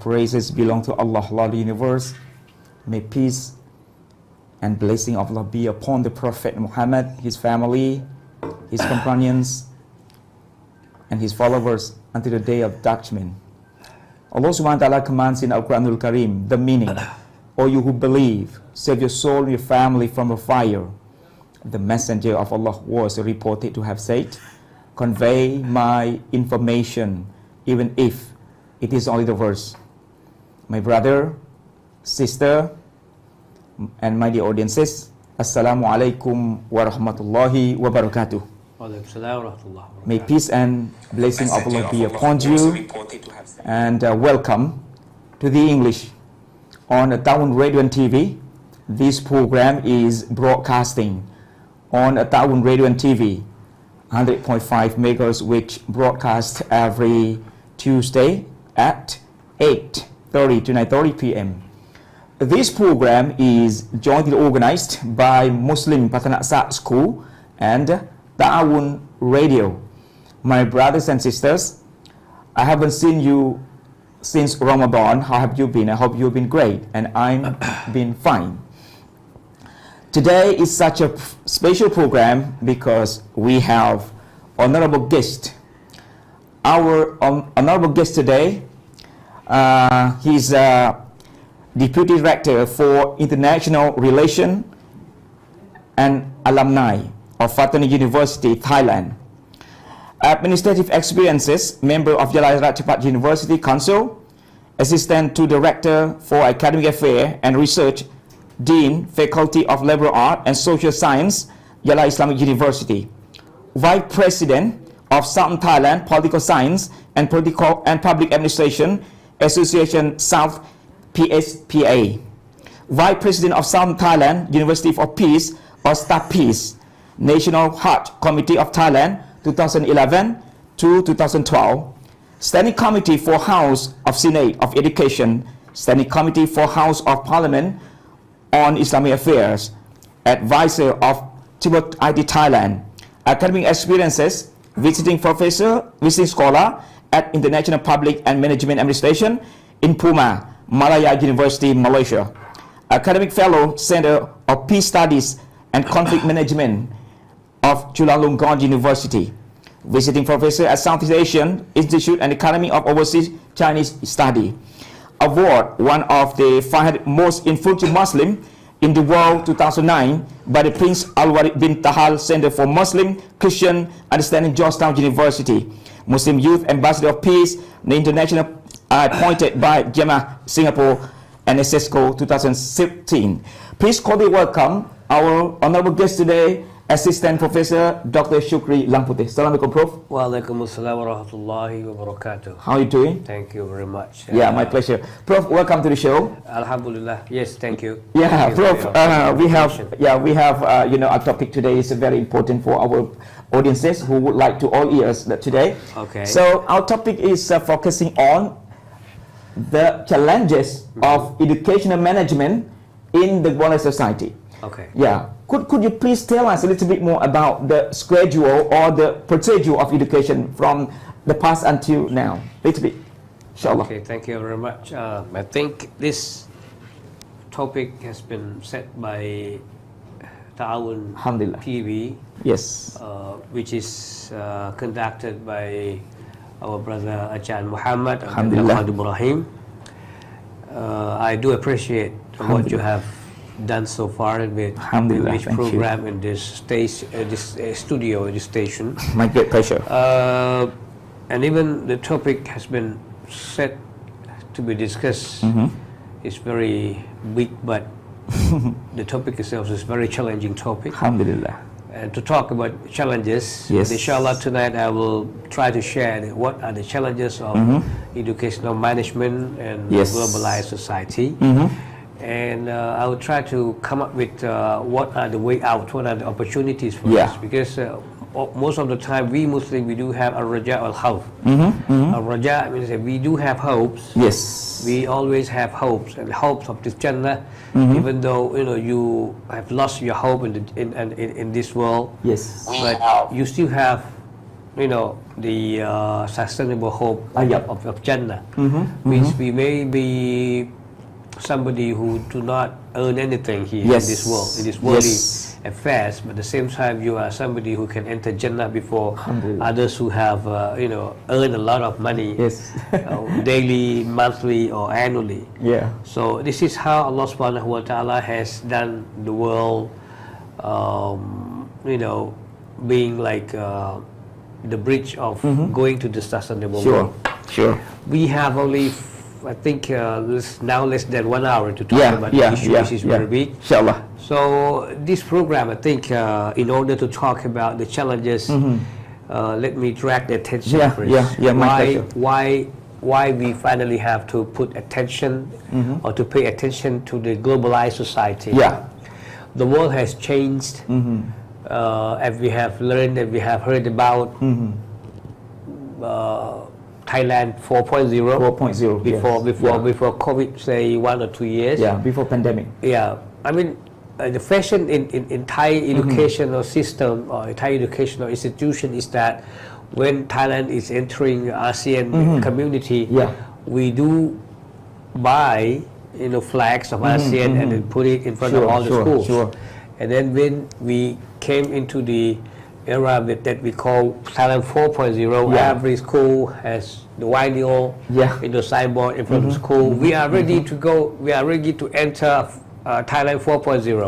praises belong to Allah, Lord of the universe. May peace and blessing of Allah be upon the Prophet Muhammad, his family, his companions, and his followers until the day of judgment. Allah subhanahu wa ta'ala commands in Al-Quranul Kareem, the meaning, O you who believe, save your soul and your family from a fire. The messenger of Allah was reported to have said, convey my information, even if it is only the verse. My brother, sister, and my dear audiences, Assalamu alaikum wa rahmatullahi wa barakatuh. May peace and blessing of Allah be upon you, and welcome to the English on Taawoon Radio and TV. This program is broadcasting on Taawoon Radio and TV 100.5 megahertz, which broadcasts every Tuesday at 8:30 to 9:30 p.m. This program is jointly organized by Muslim Pathana School and Taawoon Radio. My brothers and sisters, I haven't seen you since Ramadan. How have you been? I hope you've been great, and I'm been fine. Today is such a special program because we have honorable guest. Our honorable guest today, he's Deputy Rector for International Relations and Alumni of Fathoni University, Thailand. Administrative experiences, member of Yalai Ratchapat University Council, Assistant to Director for Academic Affairs and Research, Dean, Faculty of Liberal Arts and Social Science, Yalai Islamic University. Vice President of Southern Thailand Political Science and Public Administration Association South PSPA. Vice President of Southern Thailand University for Peace or Star Peace, National Heart Committee of Thailand 2011 to 2012. Standing Committee for House of Senate of Education, Standing Committee for House of Parliament on Islamic Affairs, Advisor of Tibet IT Thailand. Academic experiences, visiting professor, visiting scholar at International Public and Management Administration in Puma, Malaya University, Malaysia. Academic Fellow, Center of Peace Studies and Conflict Management of Chulalongkorn University. Visiting professor at Southeast Asian Institute and Academy of Overseas Chinese Study. Award one of the 500 most influential Muslim in the world 2009 by the Prince Alwari bin Tahal Center for Muslim Christian Understanding, Georgetown University. Muslim Youth Ambassador of Peace, the international appointed by JEMA Singapore and SESCO 2016. Please cordially welcome our honorable guest today, Assistant Professor Dr.Sukree lungputeh. Assalamualaikum, Prof. Waalaikumsalam warahmatullahi wabarakatuh. How are you doing? Thank you very much. Yeah, my pleasure. Prof, welcome to the show. Alhamdulillah. Yes, thank you. Yeah, thank you Prof, we have our topic today is very important for our audiences who would like to all ears today. Okay. So our topic is focusing on the challenges of educational management in the Globalized Society. Okay. Yeah. Could you please tell us a little bit more about the schedule or the procedure of education from the past until now? A little bit. Inshallah. Okay, thank you very much. I think this topic has been set by Taawoon TV. Yes. Which is conducted by our brother Ajahn Muhammad Ibrahim. I do appreciate what you have done so far with which program in this stage, this studio, this station. My great pleasure. And even the topic has been set to be discussed. It's very big, but the topic itself is very challenging topic. Alhamdulillah. And to talk about challenges, yes. Inshallah tonight I will try to share what are the challenges of educational management and globalized society. And I will try to come up with what are the way out, what are the opportunities for us, because most of the time we Muslims, we do have a raja al khawf. A raja means that we do have hopes. Yes. We always have hopes and hopes of this Jannah, even though you have lost your hope in this world. Yes. But you still have the sustainable hope of Jannah, means we may be somebody who do not earn anything here in this world, in this worldly affairs, but at the same time you are somebody who can enter Jannah before others who have earned a lot of money daily, monthly or annually. So this is how Allah subhanahu wa ta'ala has done the world, being like the bridge of going to the sustainable world. We have only I think now less than 1 hour to talk about the issue, which is very big. Inshallah. So this program, I think, in order to talk about the challenges, let me direct the attention first. Why we finally have to put attention or to pay attention to the globalized society. The world has changed, as we have learned, and we have heard about. Thailand 4.0 before COVID, say 1 or 2 years. Before pandemic. I mean, the fashion in Thai educational system or Thai educational institution is that when Thailand is entering ASEAN community, we do buy flags of ASEAN and then put it in front of all the schools. And then when we came into the era that we call Thailand 4.0, every school has the vinyl in the signboard in front of the school. We are ready to go. We are ready to enter Thailand 4.0.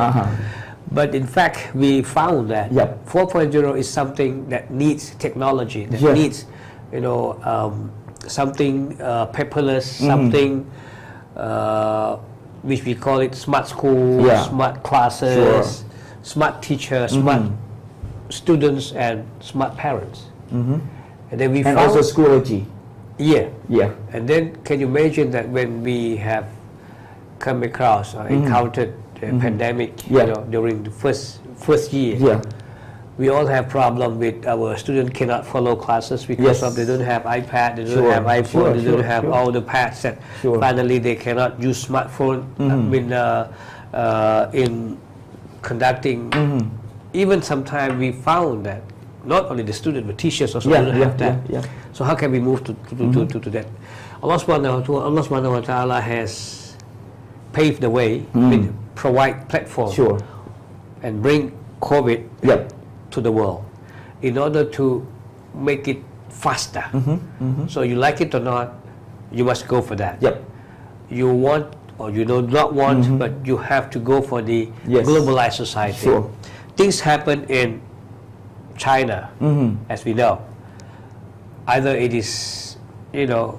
But in fact, we found that 4.0 is something that needs technology, that needs, something paperless, something which we call it smart school, smart classes, smart teachers, smart students, and smart parents. And then we found also Schoology. And then can you imagine that when we have come across or encountered a pandemic, during the first year, we all have problem with our students cannot follow classes because of they don't have iPad, they don't have iPhone, they don't have all the pads that finally they cannot use smartphone in conducting. Even sometimes we found that not only the student but teachers also don't have that. So how can we move to that? Allah subhanahu wa ta'ala has paved the way, provide platform and bring COVID to the world in order to make it faster. So you like it or not, you must go for that. You want or you do not want, but you have to go for the globalized society. Things happen in China, as we know. Either it is, a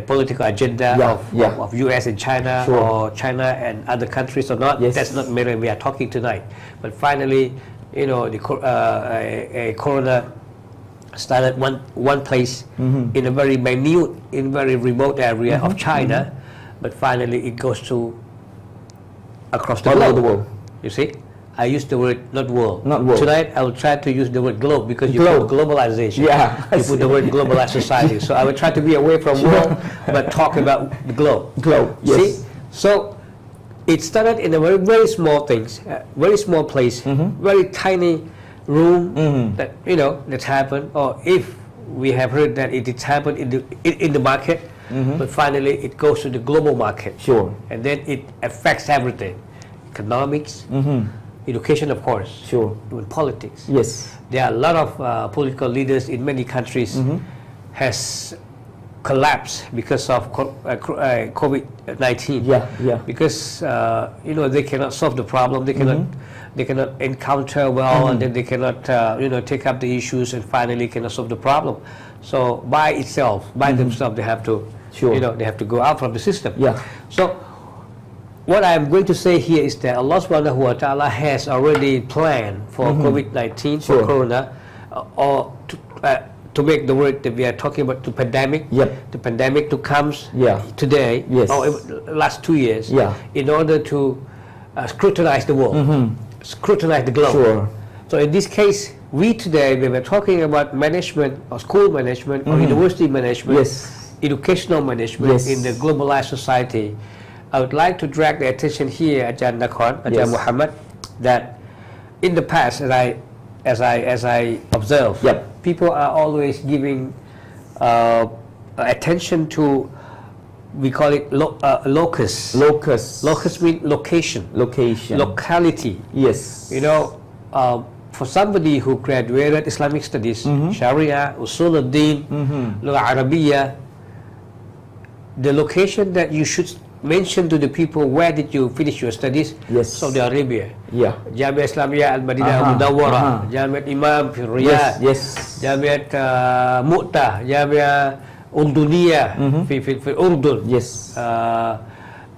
political agenda of U.S. and China, or China and other countries or not. That's not matter. We are talking tonight. But finally, a corona started one place in a very minute, in very remote area of China, but finally it goes to across the globe. You see? I use the word not world. Tonight I will try to use the word globe because you put globalization. You put the word globalized society. So I will try to be away from world, but talk about the globe. See? So it started in a very, very small things, very small place, very tiny room that that happened. Or if we have heard that it happened in the market, but finally it goes to the global market. And then it affects everything, economics. Education, of course. Even politics. There are a lot of political leaders in many countries has collapsed because of COVID-19. Because they cannot solve the problem. They cannot encounter well, and then they cannot take up the issues, and finally cannot solve the problem. So by themselves, they have to they have to go out from the system. So what I am going to say here is that Allah subhanahu wa ta'ala has already planned for COVID-19, for Corona, or to make the word that we are talking about, the pandemic, the pandemic to come today, or last 2 years, in order to scrutinize the world, scrutinize the globe. So in this case, we today, when we're talking about management or school management or university management, educational management in the globalized society, I would like to drag the attention here, Ajahn Nakhon, Ajahn Muhammad, that in the past, as I as I observe, Yep. people are always giving attention to, we call it locus. Locus. Locus means location. Location. Locality. Yes. You know, for somebody who graduated Islamic Studies, Sharia, Usul al-Din, Lugha Arabiya, the location that you should mention to the people, where did you finish your studies? Yes. Saudi Arabia. Yeah. Jamia Islamiyah Al-Madinah Al-Mudawwarah, Jamiat Imam fi Riyadh, Yes. Jamiat Mu'tah, Jamia Urduniyah fi Urdun. Yes.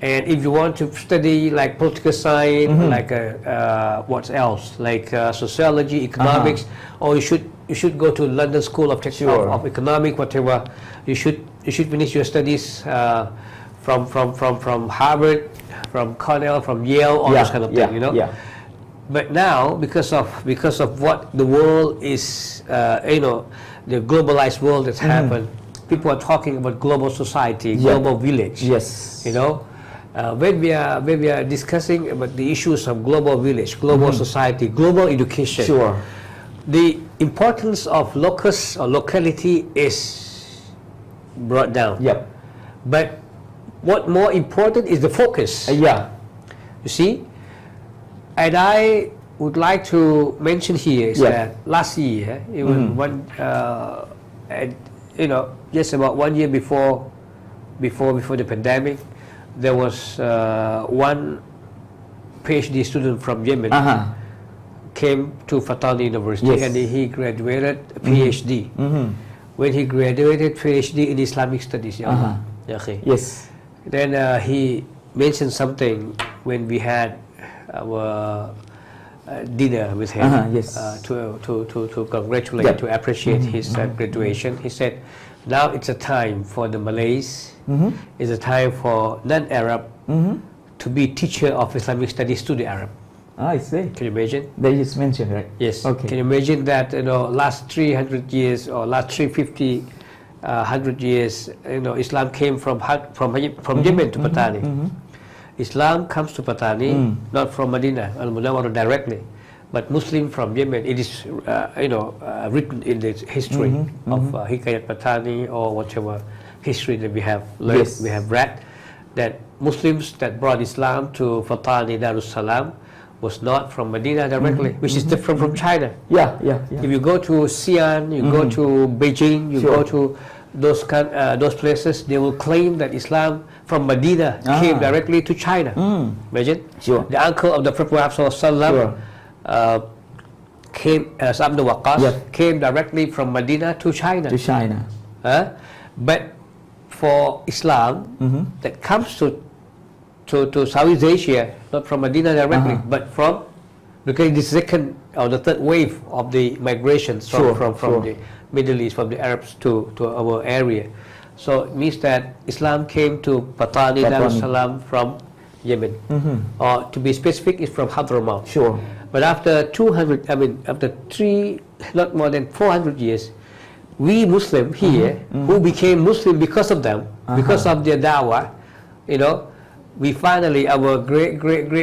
And if you want to study like political science, like what else, like sociology, economics, or you should go to London School of Economic, whatever. You should finish your studies from Harvard, from Cornell, from Yale, all those kind of things, you know. Yeah. But now, because of what the world is, you know, the globalized world that's happened, people are talking about global society, global village. Yes. You know, when we are discussing about the issues of global village, global society, global education. Sure. The importance of locus or locality is brought down. Yep. But what more important is the focus. Yeah. You see, and I would like to mention here is that last year, even one, you know, just about 1 year before the pandemic, there was one PhD student from Yemen came to Fathoni University and he graduated a PhD. When he graduated PhD in Islamic Studies, Yes. then he mentioned something when we had our dinner with him to congratulate, to appreciate his graduation. He said, now it's a time for the Malays, it's a time for non-Arab to be teacher of Islamic studies to the Arab. I see. Can you imagine? They just mentioned, right? Yes. Okay. Can you imagine that, you know, last 300 years or last 350, 100 years, you know, Islam came from Yemen to Fathoni. Islam comes to Fathoni not from Medina Al-Munawwarah directly, but Muslim from Yemen. It is, you know, written in the history of Hikayat Fathoni or whatever history that we have learned, we have read, that Muslims that brought Islam to Fathoni Darussalam was not from Medina directly, which is different from China. Yeah. If you go to Xi'an, you go to Beijing, you go to those places, they will claim that Islam from Medina came directly to China. Imagine? Sure. The uncle of the Prophet Muhammad came, Sa'd ibn Waqqas, came directly from Medina to China. But for Islam that comes to Southeast Asia, not from Medina directly, but from the second or the third wave of the migrations from the Middle East, from the Arabs to our area. So it means that Islam came to Fathoni Darussalam from Yemen, or to be specific, is from Hadramaut. Sure. But after after not more than 400 years, we Muslim here, who became Muslim because of them, because of their dawah, you know, we finally, our grandfather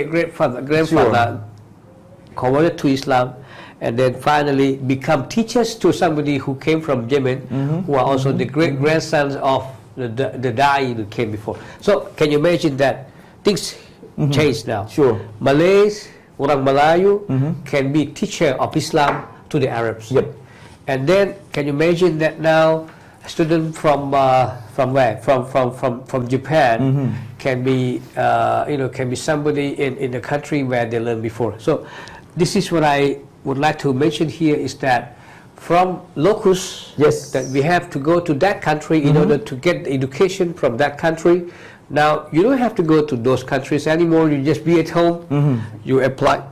converted to Islam, and then finally become teachers to somebody who came from Yemen, who are also the great grandsons of the Da'i who came before. So can you imagine that things changed now? Sure. Malays, orang Melayu can be teacher of Islam to the Arabs. And then can you imagine that now a student from where? From Japan can be you know, can be somebody in the country where they learned before. So this is what I would like to mention here, is that from locus, that we have to go to that country in order to get the education from that country. Now you don't have to go to those countries anymore. You just be at home. You apply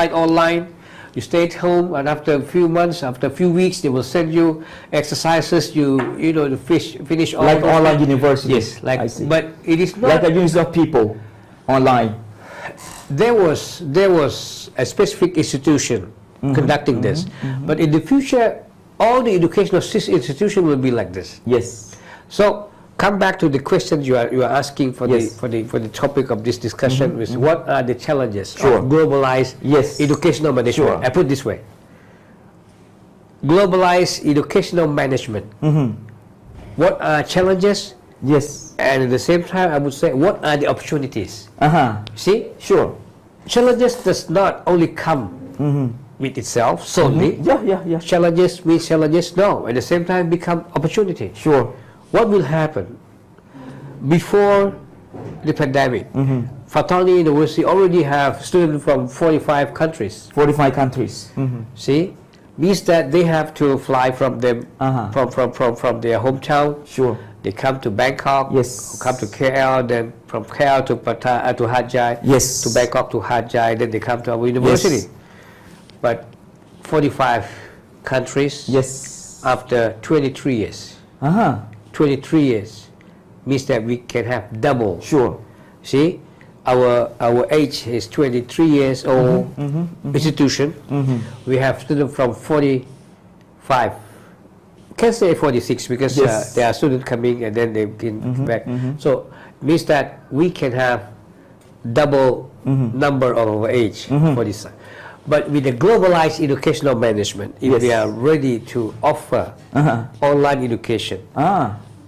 online. You stay at home, and after a few months, after a few weeks, they will send you exercises. You know, to finish all like online university. Yes, like. But it is not like a use of people online. There was a specific institution conducting this, but in the future, all the educational institutions will be like this. Yes. So come back to the question you are asking for the topic of this discussion, is what are the challenges of globalized educational management? I put it this way: globalized educational management. What are challenges? Yes. And at the same time, I would say, what are the opportunities? See? Sure. Challenges does not only come with itself solely. Challenges means challenges. No. At the same time, become opportunity. Sure. What will happen before the pandemic? Fathoni University already have students from 45 countries. 45 countries. See, means that they have to fly from them from their hometown. Sure. They come to Bangkok. Yes. Come to KL. Then from KL to Hat Yai. Yes. To Bangkok to Hat Yai. Then they come to our university. Yes. But 45 countries. Yes. After 23 years. 23 years means that we can have double. Sure. See, our age is 23 years old institution. We have students from 45. Can't say 46 because there are students coming and then they can back. So means that we can have double number of our age for this. But with the globalized educational management, if we are ready to offer online education,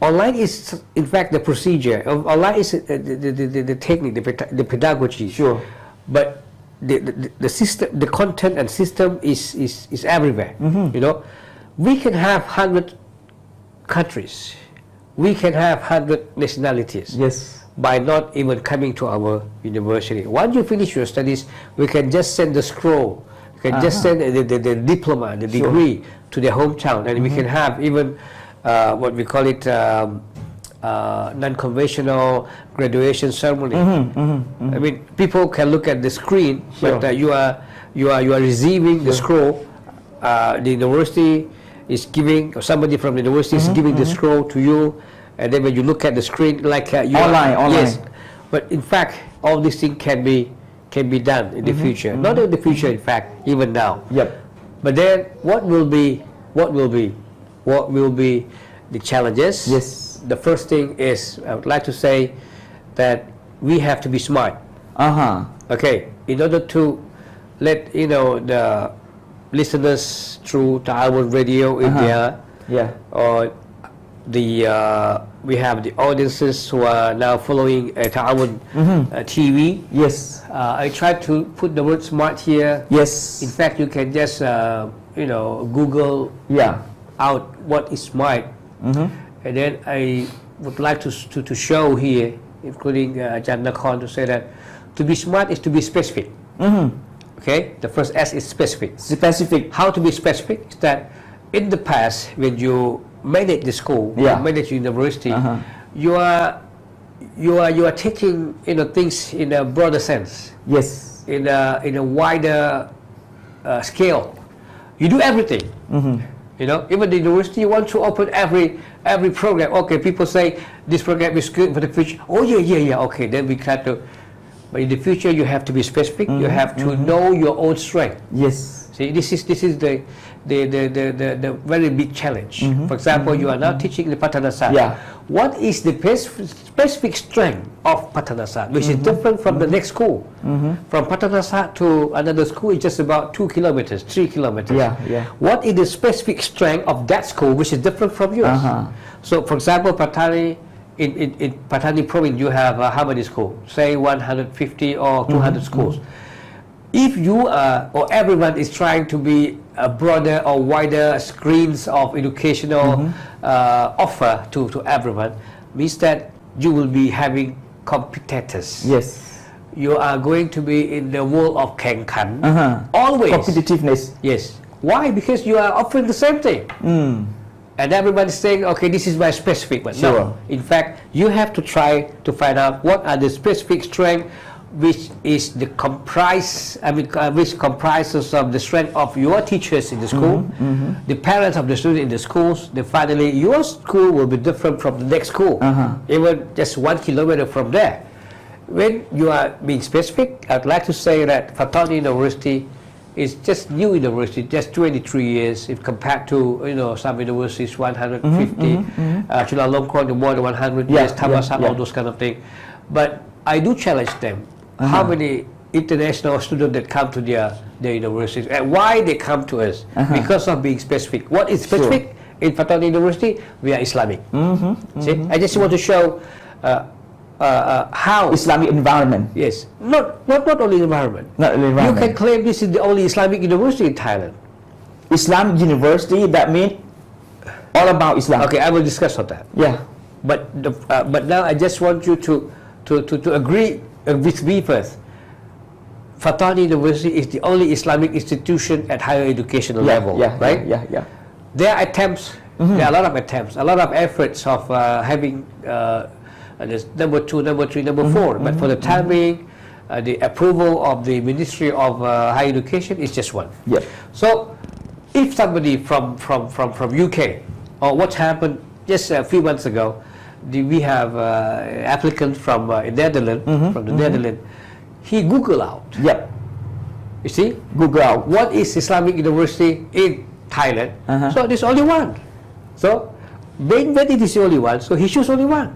online is in fact the procedure. Online is the technique, the pedagogy. Sure. But the system, the content and system is everywhere. You know, we can have 100 countries. We can have 100 nationalities. Yes. By not even coming to our university. Once you finish your studies, we can just send the scroll, we can just send the diploma, the degree to their hometown, and we can have even what we call it non-conventional graduation ceremony. I mean, people can look at the screen, but you are receiving the scroll. The university is giving, or somebody from the university is giving the scroll to you. And then when you look at the screen, like you online. Yes, but in fact, all these things can be done in the future. Not in the future, in fact, even now. Yep. But then, what will be the challenges? Yes. The first thing is, I would like to say that we have to be smart. Okay, in order to let the listeners through Taawoon Radio in there, or we have the audiences who are now following Taawoon TV. Yes. I try to put the word smart here. Yes. In fact, you can just Google out what is smart, and then I would like to show here, including Ajahn Nakhon, to say that to be smart is to be specific. Okay, the first S is specific. Specific. How to be specific is that in the past, when you manage the school, manage university, you are taking things in a broader sense. Yes. In a wider scale. You do everything. Even the university want to open every program. Okay, people say this program is good for the future. Oh yeah. Okay, then we try to. But in the future, you have to be specific. You have to know your own strength. Yes. See, this is the very big challenge. For example, you are now teaching the Pathanasat. What is the specific strength of Pathanasat, which is different from the next school? From Pathanasat to another school is just about 2 kilometers, 3 kilometers. What is the specific strength of that school, which is different from yours? So, for example, Pathani, in Pathani province, you have how many schools? Say 150 or 200 schools. If you are, or everyone is trying to be a broader or wider screens of educational offer to everyone, means that you will be having competitors. Yes. You are going to be in the world of Kengkan. Always. Competitiveness. Yes. Why? Because you are offering the same thing. And everybody is saying, okay, this is my specific one. No. In fact, you have to try to find out what are the specific strengths which is the which comprises of the strength of your teachers in the school, the parents of the students in the schools. Then finally, your school will be different from the next school, even just 1 kilometer from there. When you are being specific, I'd like to say that Fathoni University is just new university, just 23 years if compared to some universities 150, Chulalongkorn more than 100 years, Thammasat, all those kind of things. But I do challenge them. How many international students that come to their universities and why they come to us? Because of being specific. What is specific? In Fathoni University, we are Islamic. See, I just want to show how Islamic environment. Yes, not only environment. Not only environment. You can claim this is the only Islamic university in Thailand. Islamic university, that means all about Islam. Okay, I will discuss on that. Yeah. But now I just want you to agree with me first. Fathoni University is the only Islamic institution at higher educational level, right? Yeah. There are attempts. There are a lot of attempts, a lot of efforts of having number 2, number 3, number 4. But for the time being, the approval of the Ministry of Higher Education is just one. Yeah. So, if somebody from UK, or what happened just a few months ago, we have applicants from Netherlands, from the Netherlands. He Google out. Yep. You see? Google out. What is Islamic University in Thailand? So there's only one. So when it is the only one, so he choose only one.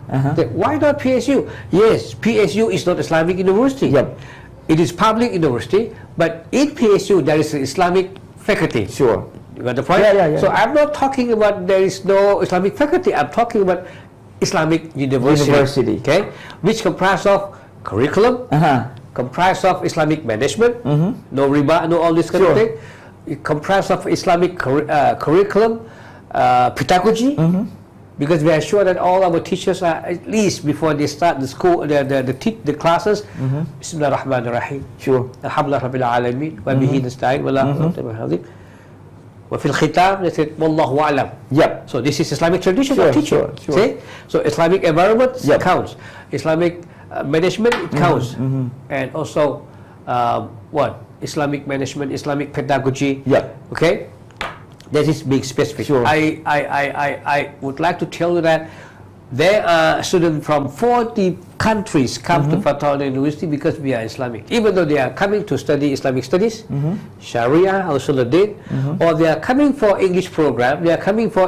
Why not PSU? Yes, PSU is not Islamic University. Yep. It is public university, but in PSU there is an Islamic faculty. Sure. You got the point? Yeah. So I'm not talking about there is no Islamic faculty. I'm talking about Islamic University. Okay, which comprise of curriculum, comprise of Islamic management, no riba, no all this kind of thing. It comprise of Islamic curriculum, pedagogy, because we are sure that all our teachers are at least before they start the school, the classes. Bismillah ar-Rahman ar-Rahim. Sure. Alhamdulillah Rabbil Alameen. Wa bihi nasta'in. Wa la quwwata illa billah. Wa fil khitam they said wallahu a'lam. Yep. So this is Islamic tradition of teaching. Sure. See? So Islamic environment counts. Islamic management it counts. And also what? Islamic management, Islamic pedagogy. Okay? That is being specific. Sure. I would like to tell you that there are students from 40 countries come to Fathoni University because we are Islamic. Even though they are coming to study Islamic studies, Sharia, Usuluddin, or they are coming for English program, they are coming for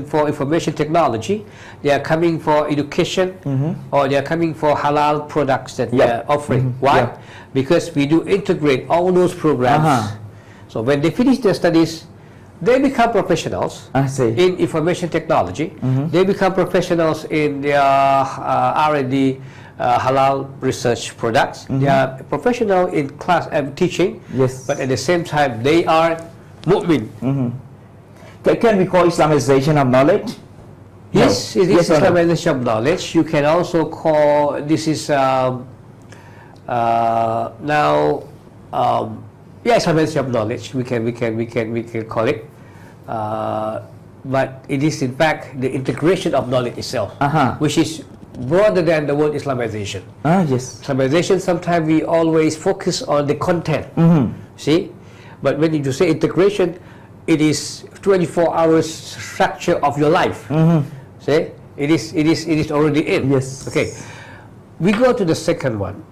for information technology, they are coming for education, or they are coming for halal products that we are offering. Why? Because we do integrate all those programs. So when they finish their studies, they become professionals in information technology. They become professionals in their R&D halal research products. They are professional in class and teaching. Yes. But at the same time, they are mu'min. Can we call Islamization of knowledge? Yes, it is Islamization of knowledge. You can also call this is Islamization of knowledge. We can call it. But it is in fact the integration of knowledge itself, which is broader than the word Islamization. Yes. Islamization, sometimes we always focus on the content. See, but when you say integration, it is 24 hours structure of your life. See, it is already in. Yes. Okay. We go to the second one.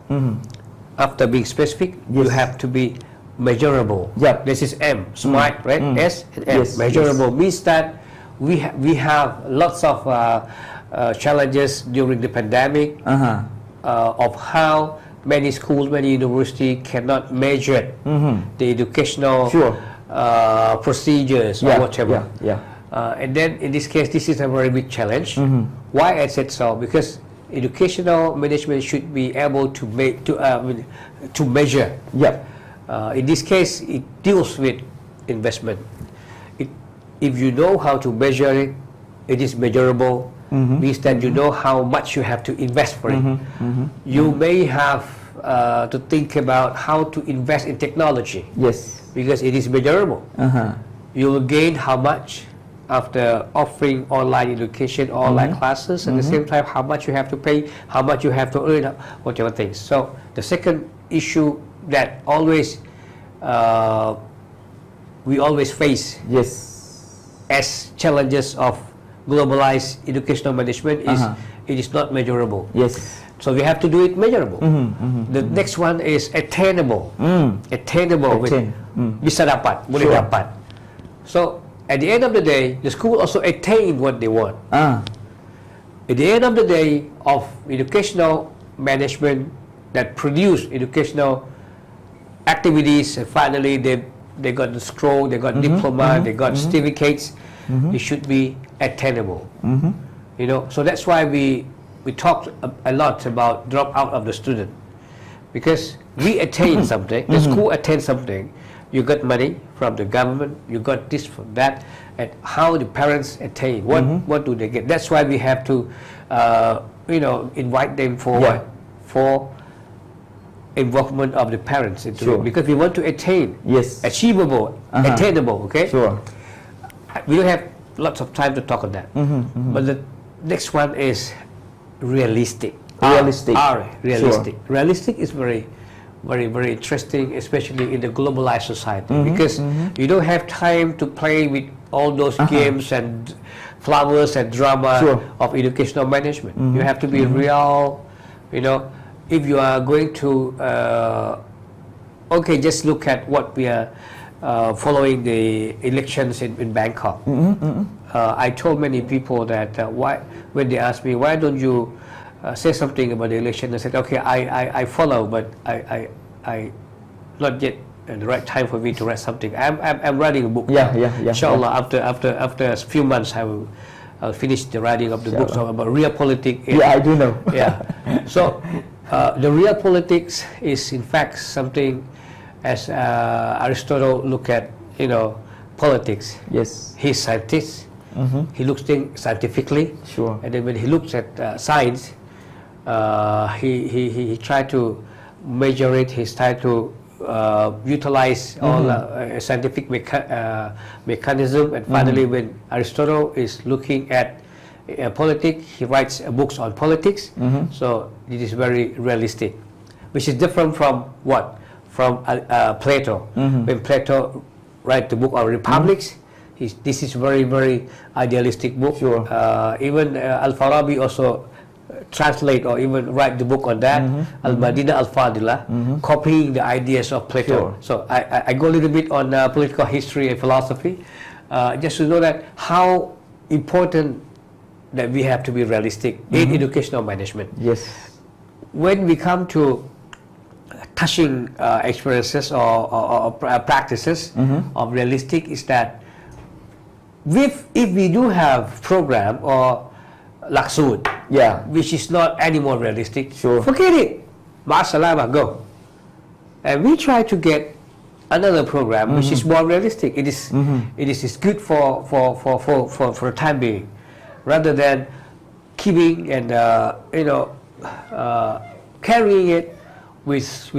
After being specific, you have to be measurable. This is M, smart, right? S and M. Measurable means that we have lots of challenges during the pandemic of how many schools, many universities cannot measure the educational procedures or whatever. And then in this case, this is a very big challenge. Why I said so? Because educational management should be able to measure. In this case, it deals with investment. If you know how to measure it, it is measurable. Means that you know how much you have to invest for it. You may have to think about how to invest in technology. Yes. Because it is measurable. You will gain how much after offering online education, online classes, at the same time how much you have to pay, how much you have to earn, whatever things. So the second issue that always we always face as challenges of globalized educational management is it is not measurable. So we have to do it measurable. The next one is attainable. Attainable with bisa dapat, boleh dapat. So at the end of the day, the school also attain what they want. At the end of the day of educational management that produce educational activities, and finally they got the scroll, they got diploma, they got certificates. It should be attainable. You know, so that's why we talked a lot about drop out of the student, because we attain something, the school attains something. You got money from the government, you got this from that, and how the parents attain, what do they get? That's why we have to, you know, invite them for for involvement of the parents into it, because we want to attain, achievable, attainable. Okay. Sure. We don't have lots of time to talk on that, but the next one is realistic. Realistic. Realistic. Sure. Realistic is very interesting, especially in the globalized society, because you don't have time to play with all those games and flowers and drama of educational management. You have to be real. You know, if you are going to, okay, just look at what we are following the elections in Bangkok. I told many people that why, when they asked me, why don't you say something about the election, I said, okay, I follow, but I not yet the right time for me to write something. I'm writing a book. Inshallah, after a few months, I'll finish the writing of the book about real politics. I do know. So the real politics is in fact something, as Aristotle look at, you know, politics. He's scientist. He looks things scientifically. And then when he looks at science, he tried to measure it. He's tried to utilize all scientific mechanism, and finally, when Aristotle is looking at politics, he writes books on politics. So it is very realistic, which is different from what? From Plato. When Plato write the book on republics, this is very idealistic book. Even Al-Farabi also translate or even write the book on that, Al-Madinah Al-Fadilah, copying the ideas of Plato. So I go a little bit on political history and philosophy, just to know that how important that we have to be realistic in educational management. When we come to touching experiences or practices of realistic, is that if we do have program or laksud, which is not any more realistic, forget it. Ma'asalama, go. And we try to get another program which is more realistic. It is good for the time being, rather than keeping and you know, carrying it with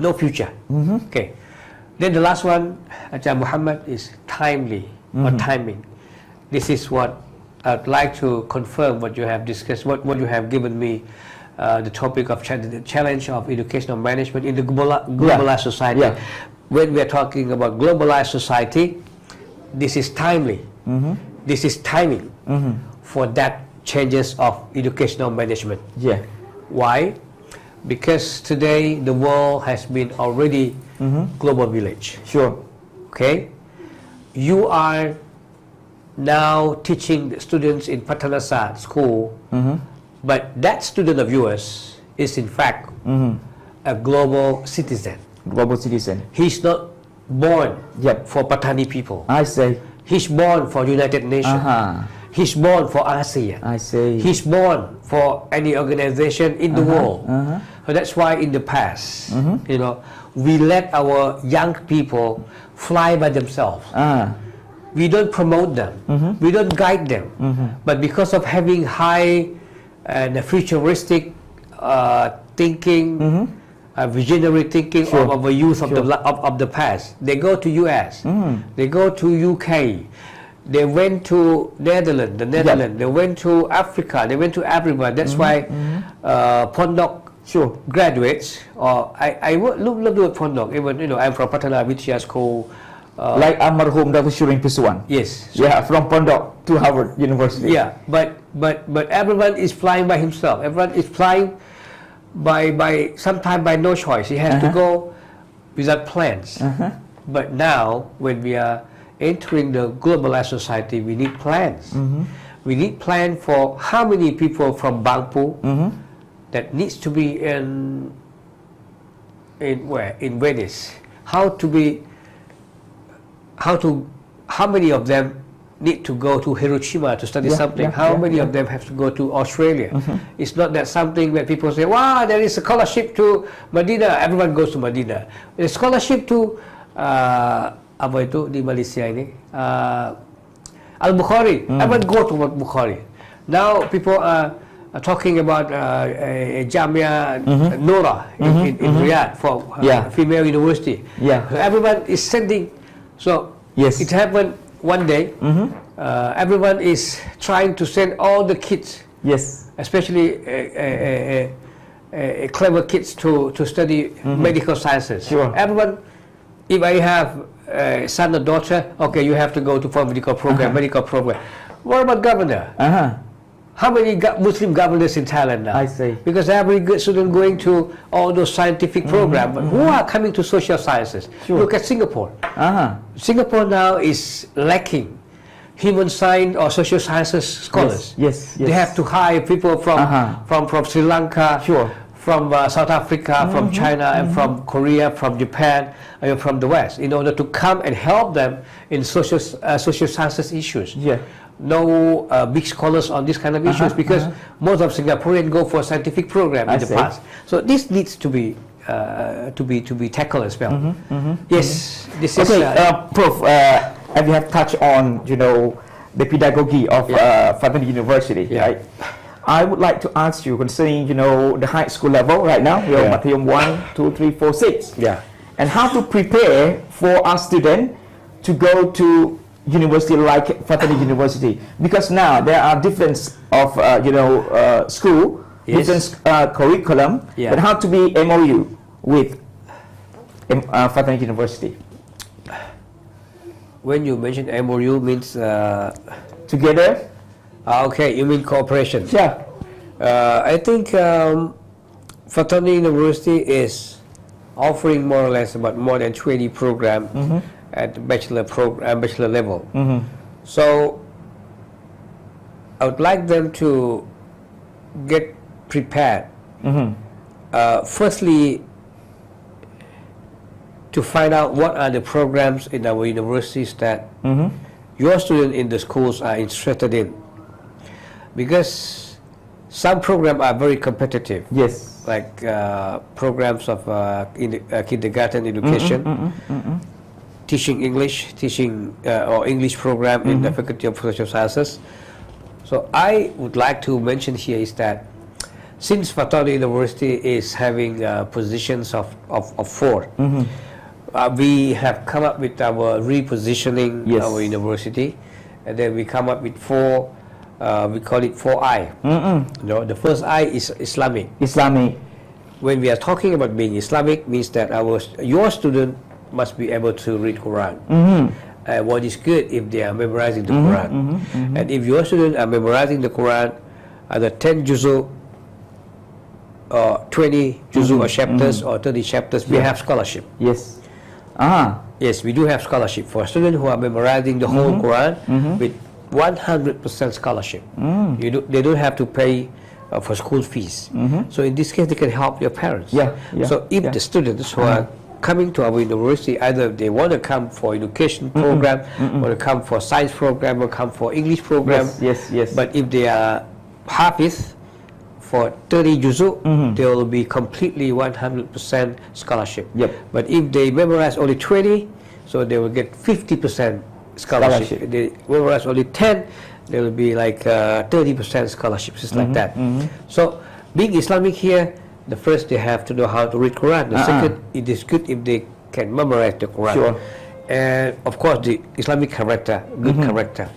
no future. Okay. Then the last one, Ajahn Muhammad, is timely or timing. This is what I'd like to confirm what you have discussed, what you have given me, the topic of the challenge of educational management in the globalized society. When we are talking about globalized society, this is timely. This is timing for that changes of educational management. Why? Because today the world has been already global village. Okay? You are now teaching the students in Pathanasat school, but that student of yours is in fact a global citizen. He's not born for Pathani people. He's born for United Nations. He's born for ASEAN. He's born for any organization in the world. So that's why in the past, you know, we let our young people fly by themselves. We don't promote them. We don't guide them. But because of having high and futuristic thinking, visionary thinking of our youth of the past, they go to US, they go to UK, they went to Netherlands, they went to Africa, they went to everywhere. That's why Pondok graduates, or I love the word Pondok, even, you know, I'm from Pathana Vidya School, like Almarhum Dr. Sukree Puswan. Yes. Yeah, from Pondok to Harvard University. Yeah, but everyone is flying by himself. Everyone is flying by sometimes by no choice. He has to go without plans. But now, when we are entering the globalized society, we need plans. We need plan for how many people from Bangpoo that needs to be in where? In Venice. How many of them need to go to Hiroshima to study something? How many of them have to go to Australia? It's not that something that people say, wow, there is a scholarship to Medina. Everyone goes to Medina. A scholarship to apa itu di Malaysia ini? Al-Bukhari. Everyone go to Bukhari. Now people are talking about a Jamia Nora in Riyadh for female university. Everyone is sending. So it happened one day. Everyone is trying to send all the kids, especially clever kids, to study medical sciences. Everyone, if I have a son or daughter, okay, you have to go to for medical program. What about governor? How many Muslim governors in Thailand now? I see. Because every good student going to all those scientific programs, but who are coming to social sciences? Look at Singapore. Singapore now is lacking human science or social sciences scholars. They have to hire people from Sri Lanka, from South Africa, from China, and from Korea, from Japan, and from the West, in order to come and help them in social sciences issues. No big scholars on this kind of issues, because most of Singaporeans go for scientific program in the past. So this needs to be tackled as well. Yes, this is. Prof, as you have touched on, the pedagogy of Fathoni University, right? I would like to ask you concerning, the high school level right now. We are Mathayom 1, 2, 3, 4, 6. And how to prepare for our student to go to university like Fathoni University, because now there are difference of school, different curriculum, but how to be MOU with Fathoni University. When you mention MOU, means together. Okay, you mean cooperation? I think Fathoni University is offering more or less about more than 20 programs at bachelor level. So I would like them to get prepared. Firstly, to find out what are the programs in our universities that your students in the schools are interested in, because some programs are very competitive. Like programs of kindergarten education, teaching English, or English program in the Faculty of Social Sciences. So I would like to mention here is that since Fathoni University is having positions of 4, we have come up with our repositioning our university, and then we come up with 4. We call it 4I. The first I is Islamic. When we are talking about being Islamic, means that your student must be able to read Quran. What is good if they are memorizing the Quran. And if your students are memorizing the Quran, either 10 juzu or 20 juzu or chapters or 30 chapters, we have scholarship. Yes, we do have scholarship for students who are memorizing the whole Quran with 100% scholarship. They don't have to pay for school fees. So in this case, they can help their parents. So if the students who are coming to our university, either they want to come for education program, or to come for science program, or come for English program. But if they are Hafiz for 30 juzu, they will be completely 100% scholarship. But if they memorize only 20, so they will get 50% scholarship. If they memorize only 10, they will be like 30% scholarships. It's like that. So being Islamic here, the first they have to know how to read Quran. The second, it is good if they can memorize the Quran. And of course the Islamic character, good character.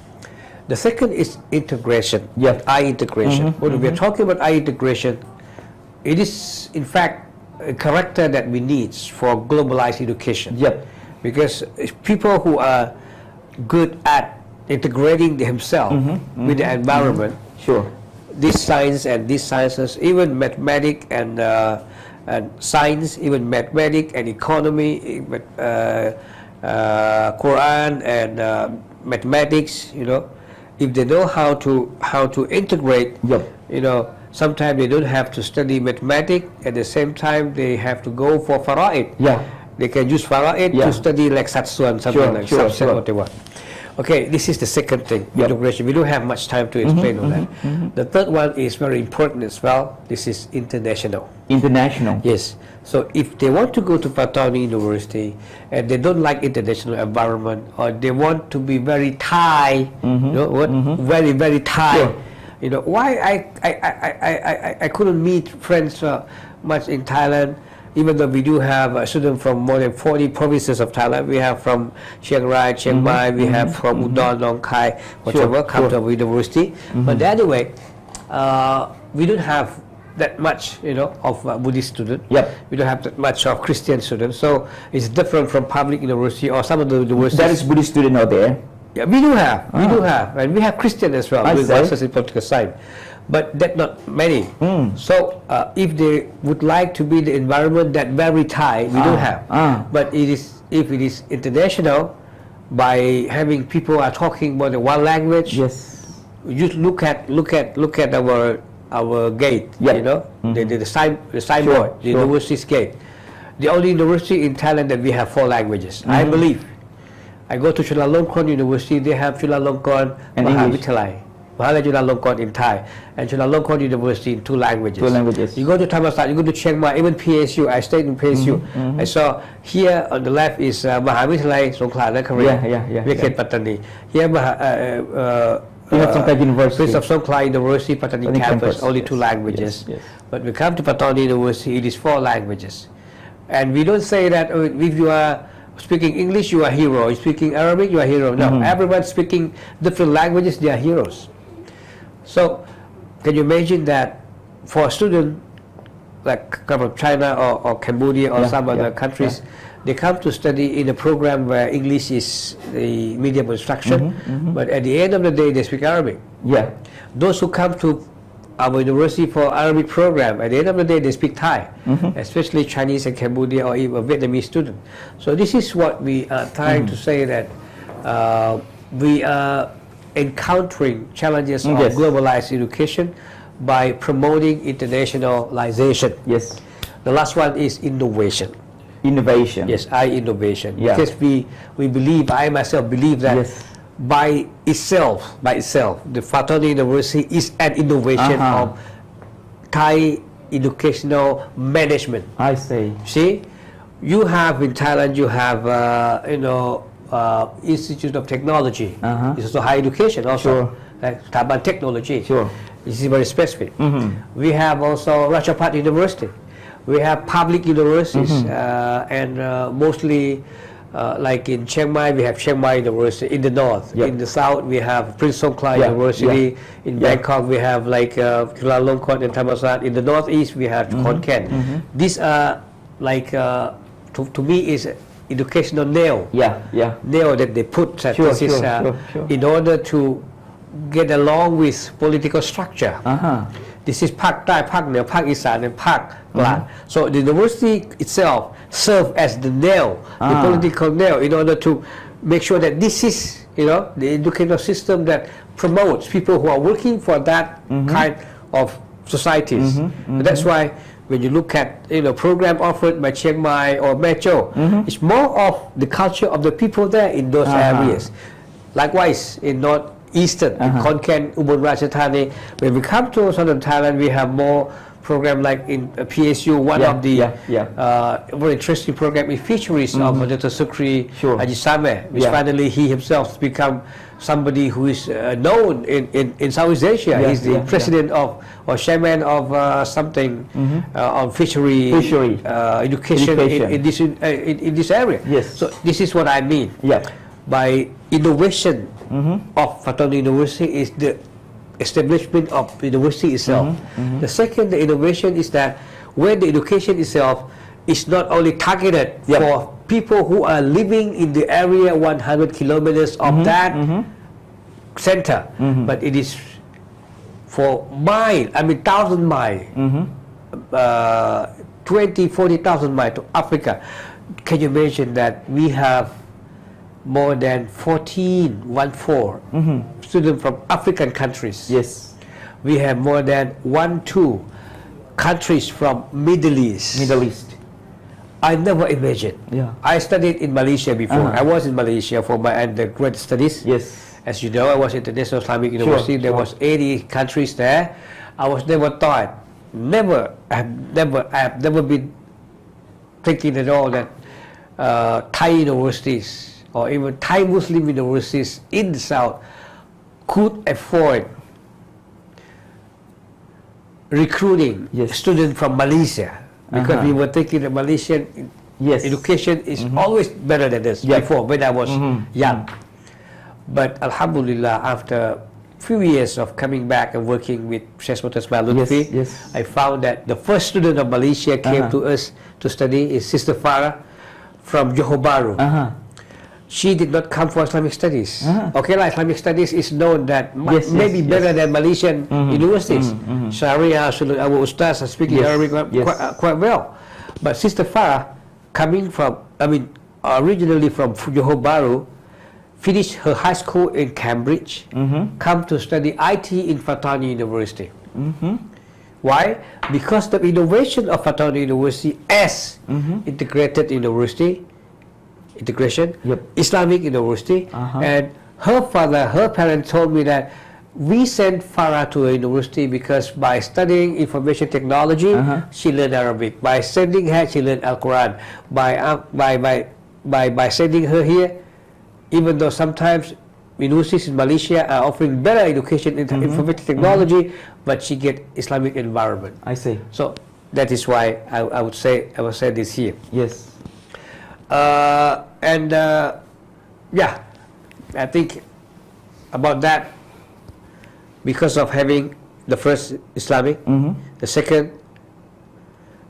The second is integration, eye integration. When we are talking about eye integration, it is in fact a character that we need for globalized education. because people who are good at integrating themselves with the environment, sure, this science and these sciences, even mathematics and science, even mathematics and economy, Quran and mathematics, you know, if they know how to integrate, yep, you know, sometimes they don't have to study mathematics. At the same time, they have to go for fara'id. yeah, They can use fara'id yeah, to study like satsuan, something sure, like sure, subset, sure. whatever. Okay, this is the second thing, Yep. integration. We don't have much time to explain all that. The third one is very important as well. This is international. international, Yes. So if they want to go to Fathoni University and they don't like international environment, or they want to be very Thai, you know what? Very very Thai. Sure. You know why I couldn't meet friends much in Thailand, even though we do have students from more than 40 provinces of Thailand. We have from Chiang Rai, Chiang Mai, we have from Udon, Nong Khai, whatever, come to our university. But anyway, we don't have that much, you know, of Buddhist students. Yep. We don't have that much of Christian students. So it's different from public university or some of the universities. That is Buddhist student out there. Yeah, we do have, and we have Christian as well with masters in political science, but that not many. So if they would like to be the environment that very Thai, we don't have. But if it is international, by having people are talking more than one language, Yes, you look at our gate, Yep. you know, the signboard, the sure. university's gate. The only university in Thailand that we have 4 languages, I believe. I go to Chulalongkorn University, they have Chulalongkorn And Mahavidyalay, Mahalaya Chulalongkorn in Thai, and Chulalongkorn University in 2 languages. 2 languages. You go to Thammasat, you go to Chiang Mai, even PSU, I stayed in PSU. I saw here on the left is Mahavidyalay Songkhla Nakarin, Yeah. Viket Pattani. Here you have Songkhla University. Prince of Songkhla University, Pattani Pattani campus, campus, only yes, 2 languages. yes. But we come to Fathoni University, it is 4 languages. And we don't say that if you are speaking English, you are hero. If speaking Arabic, you are hero. No, everyone speaking different languages, they are heroes. So, can you imagine that for a student like come from China or Cambodia or some other countries, they come to study in a program where English is the medium of instruction, but at the end of the day, they speak Arabic. Yeah, Those who come to our university for Arabic program, at the end of the day, they speak Thai, especially Chinese and Cambodia or even Vietnamese students. So this is what we are trying to say, that we are encountering challenges of Yes. globalized education by promoting internationalization. yes, The last one is innovation. innovation. Yes, innovation. Yeah. Because we believe, I myself believe that Yes. by itself, the Fathoni University is an innovation of Thai educational management. I say. See, you have in Thailand, you have Institute of Technology. It's also higher education also, Sure. like Taawoon Technology. Sure. This is very specific. We have also Rajapat University. We have public universities, and mostly like in Chiang Mai, we have Chiang Mai University in the north. Yep. In the south, we have Prince Songkhla Yeah, University. yeah. In Yeah. Bangkok, we have like Chulalongkorn and Thammasat. In the northeast, we have Khon Kaen. These are like, to me, is educational nail. Yeah. Nail that they put that Sure, this is sure. in order to get along with political structure. This is Pak Thai, Pak Neo, Pak Isan, and Pak Glan. So the university itself serves as the nail, the political nail, in order to make sure that this is, the educational system that promotes people who are working for that kind of societies. That's why when you look at program offered by Chiang Mai or Metro, it's more of the culture of the people there in those areas. Likewise, in Northeastern, in Khon Kaen, Ubon Ratchathani, when we come to southern Thailand, we have more program like in PSU. One of the very interesting program is fisheries of Dr.Sukree Ajisame, which finally he himself become somebody who is known in Southeast Asia. He's the president of or chairman of something on fishery education in this area. Yes. So this is what I mean. By innovation of Fathoni University is the establishment of the university itself. The second, the innovation is that when the education itself is not only targeted for people who are living in the area 100 kilometers of that center, but it is for mile, I mean 1,000 mile, 40,000 mile to Africa. Can you imagine that we have more than 14 students from African countries? Yes. We have more than 2 countries from Middle East. I never imagined. Yeah. I studied in Malaysia before. I was in Malaysia for my undergraduate studies. Yes. As you know, I was International Islamic University. There was 80 countries there. I was never taught. I have never been thinking at all that Thai universities or even Thai Muslim universities in the South could afford recruiting students from Malaysia, because we were thinking that Malaysian education is always better than this before when I was young. But Alhamdulillah, after few years of coming back and working with Sheikh Mutasma Lutfi, I found that the first student of Malaysia came to us to study is Sister Farah from Johor Bahru. She did not come for Islamic studies. Okay, like Islamic studies is known that maybe better than Malaysian universities. Sharia, our ustaz are speaking Arabic quite well. But Sister Farah, coming from, originally from Johor Bahru, finished her high school in Cambridge, come to study IT in Fathoni University. Why? Because the innovation of Fathoni University as integrated university, Islamic university, and her parents told me that we sent Farah to a university because by studying information technology, she learned Arabic. By sending her, she learned Al-Quran. By sending her here, even though sometimes universities in Malaysia are offering better education in information technology, but she get Islamic environment. I see. So that is why I would say this here. Yes. I think about that, because of having the first Islamic, the second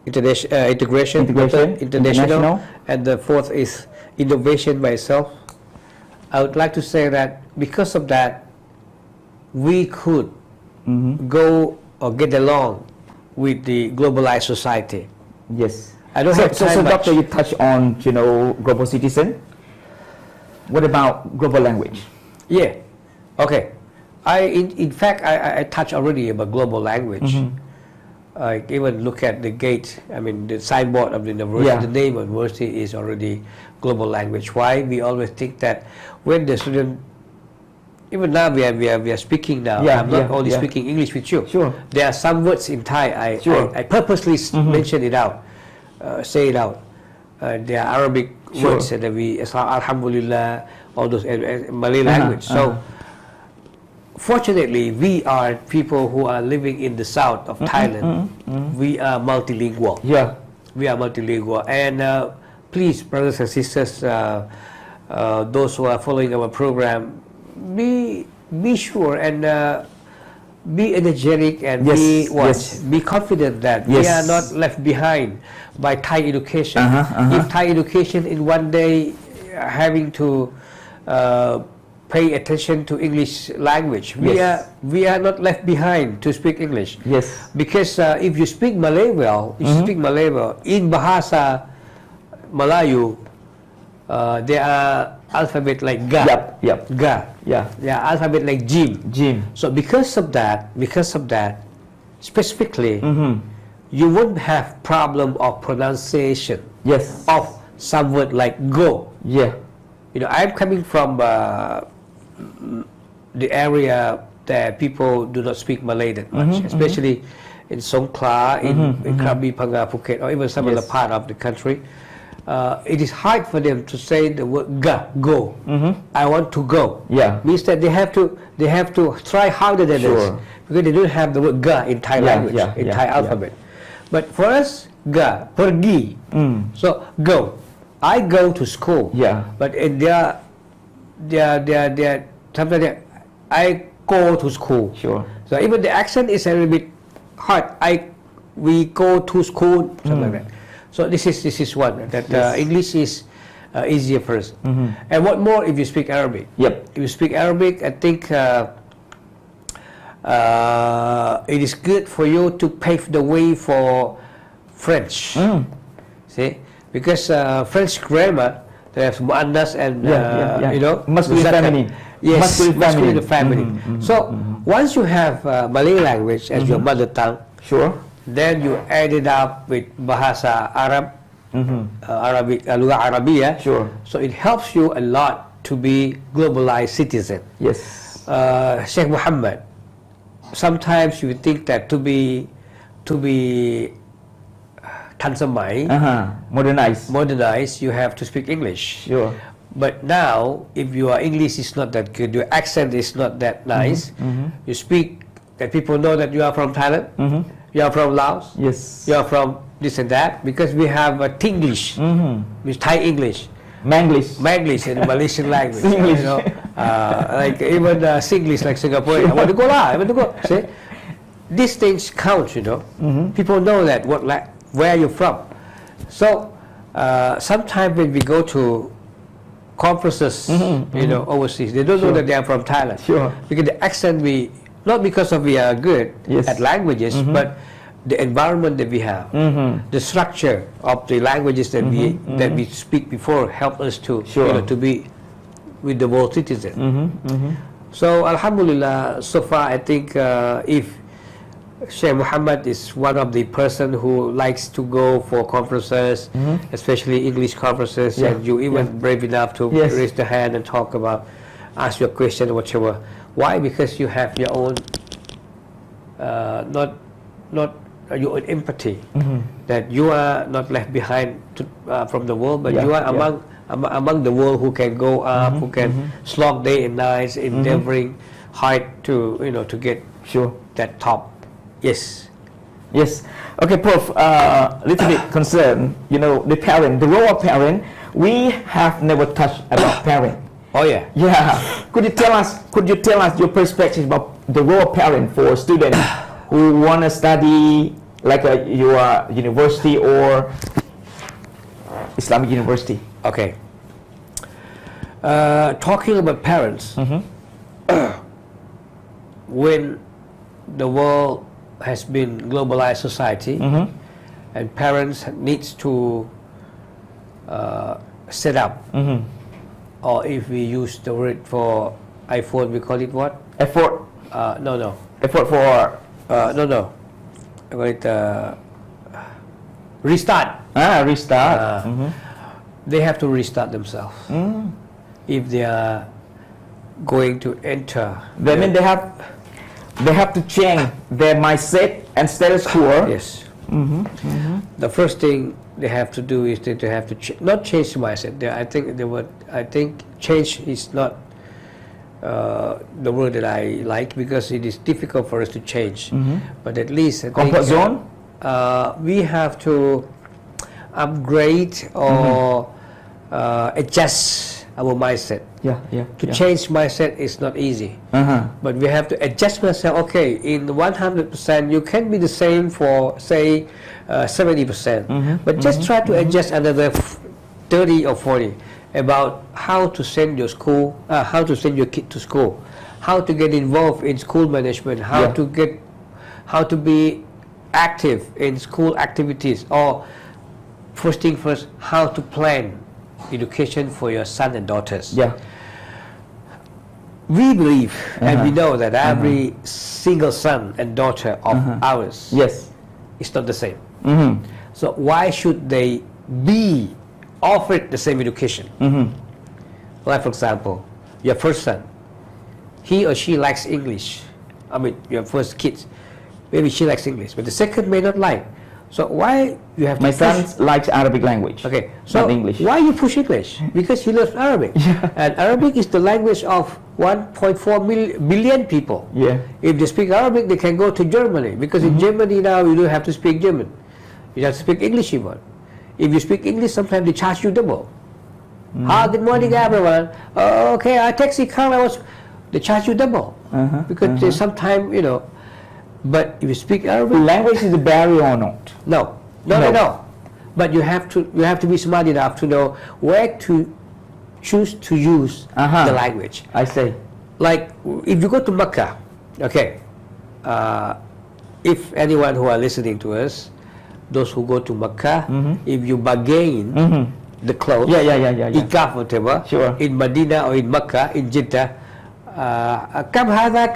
integration, the third international, and the fourth is innovation by itself. I would like to say that because of that, we could go or get along with the globalized society. Yes. I don't have time much. Doctor, you touch on, global citizen. What about global language? Yeah. Okay. In fact, I touched already about global language. I even look at the gate, the signboard of the university, the name of the university is already global language. Why? We always think that when the student, even now we are speaking now, I'm not only speaking English with you. Sure. There are some words in Thai, I purposely mention it out, say it out. They are Arabic words that we, Alhamdulillah, all those Malay language. So, fortunately, we are people who are living in the south of Thailand. We are multilingual. We are multilingual. And please, brothers and sisters, those who are following our program, be sure and be energetic and be confident that we are not left behind by Thai education. If Thai education in one day having to pay attention to English language, we are not left behind to speak English. Yes. Because if you speak Malay well, in Bahasa Melayu, there are alphabet like Ga. Ga. There are alphabet like Jim. So because of that, specifically, you won't have problem of pronunciation. Of some word like go. I'm coming from the area that people do not speak Malay that much, especially in Songkhla, in Krabi, Phanga, Phuket, or even some other part of the country. It is hard for them to say the word go. I want to go. Means that they have to try harder than this, because they don't have the word ga in Thai language, in Thai alphabet. But for us, ga, pergi. So go. I go to school. But in their sometimes I go to school. So even the accent is a little bit hard. We go to school, something like that. So this is one that English is easier person. And what more if you speak Arabic? Yep. If you speak Arabic, I think it is good for you to pave the way for French. See, because French grammar, there's muannas and you know, masculine feminine. Yes, masculine feminine. So once you have Malay language as your mother tongue, sure, then you add it up with Bahasa Arab, Arabic, Lugha Arabiya. Sure. So it helps you a lot to be globalized citizen. Yes. Sheikh Muhammad, sometimes you think that to be ทันสมัย modernized, you have to speak English. Sure. But now, if your English is not that good, your accent is not that nice, you speak that people know that you are from Thailand, you are from Laos, yes, you are from this and that, because we have a Tinglish, which Thai English, Manglish in the Malaysian language. Singlish. You know, like even Singlish, like Singaporean. I want to go lah, I want to go. See, these things count, you know. People know that where you're from. So sometimes when we go to conferences, you know, overseas, they don't know that they are from Thailand. Sure. Because the accent not because of we are good at languages, but the environment that we have, the structure of the languages that we speak before help us to you know, to be with the world citizen. So Alhamdulillah, so far I think if Sheikh Muhammad is one of the person who likes to go for conferences, especially English conferences, and you even brave enough to raise the hand and talk about, ask your question or whatever. Why? Because you have your own, not your own empathy, that you are not left behind from the world, but you are among the world who can go up, who can slog day and night, endeavoring hard to you know to get that top. Yes. Yes. Okay, Prof. Little bit concerned. You know, the role of parent. We have never touched about parent. Oh yeah. Yeah. Could you tell us your perspective about the role of parent for students who want to study like your university or Islamic university? Okay. Talking about parents, when the world has been globalized society, and parents needs to set up, or if we use the word for iPhone, we call it what? Effort. No. Effort for. No. I call it restart. Restart. They have to restart themselves. If they are going to enter. That means they have to change their mindset and status quo. Yes. The first thing they have to do is they have to not change mindset. I think change is not the word that I like, because it is difficult for us to change. But at least I think zone. We have to upgrade or adjust our mindset. To change mindset is not easy. But we have to adjust myself. Okay, in 100%, you can be the same for say 70%. But just try to adjust another 30 or 40 about how to send your kid to school, how to get involved in school management, how to be active in school activities, or first thing first, how to plan education for your son and daughters. We believe and we know that every single son and daughter of ours is not the same. So why should they be offered the same education? Like for example, your first son, he or she likes English. I mean, your first kid, maybe she likes English, but the second may not like. So why you have to My son likes Arabic language. Okay, so not English. Why you push English? Because he loves Arabic. And Arabic is the language of 1.4 billion people. If they speak Arabic, they can go to Germany, because in Germany now you don't have to speak German. You have to speak English even. If you speak English, sometimes they charge you double. Good morning, everyone. Okay, I taxi car. They charge you double, because they sometimes, you know. But if you speak Arabic, language is a barrier or not? No. but you have to be smart enough to know where to choose to use the language. I say. Like if you go to Mecca, okay, if anyone who are listening to us, those who go to Mecca, if you bargain the clothes, ikaf whatever, sure. in Medina or in Mecca, in Jeddah, kam hada,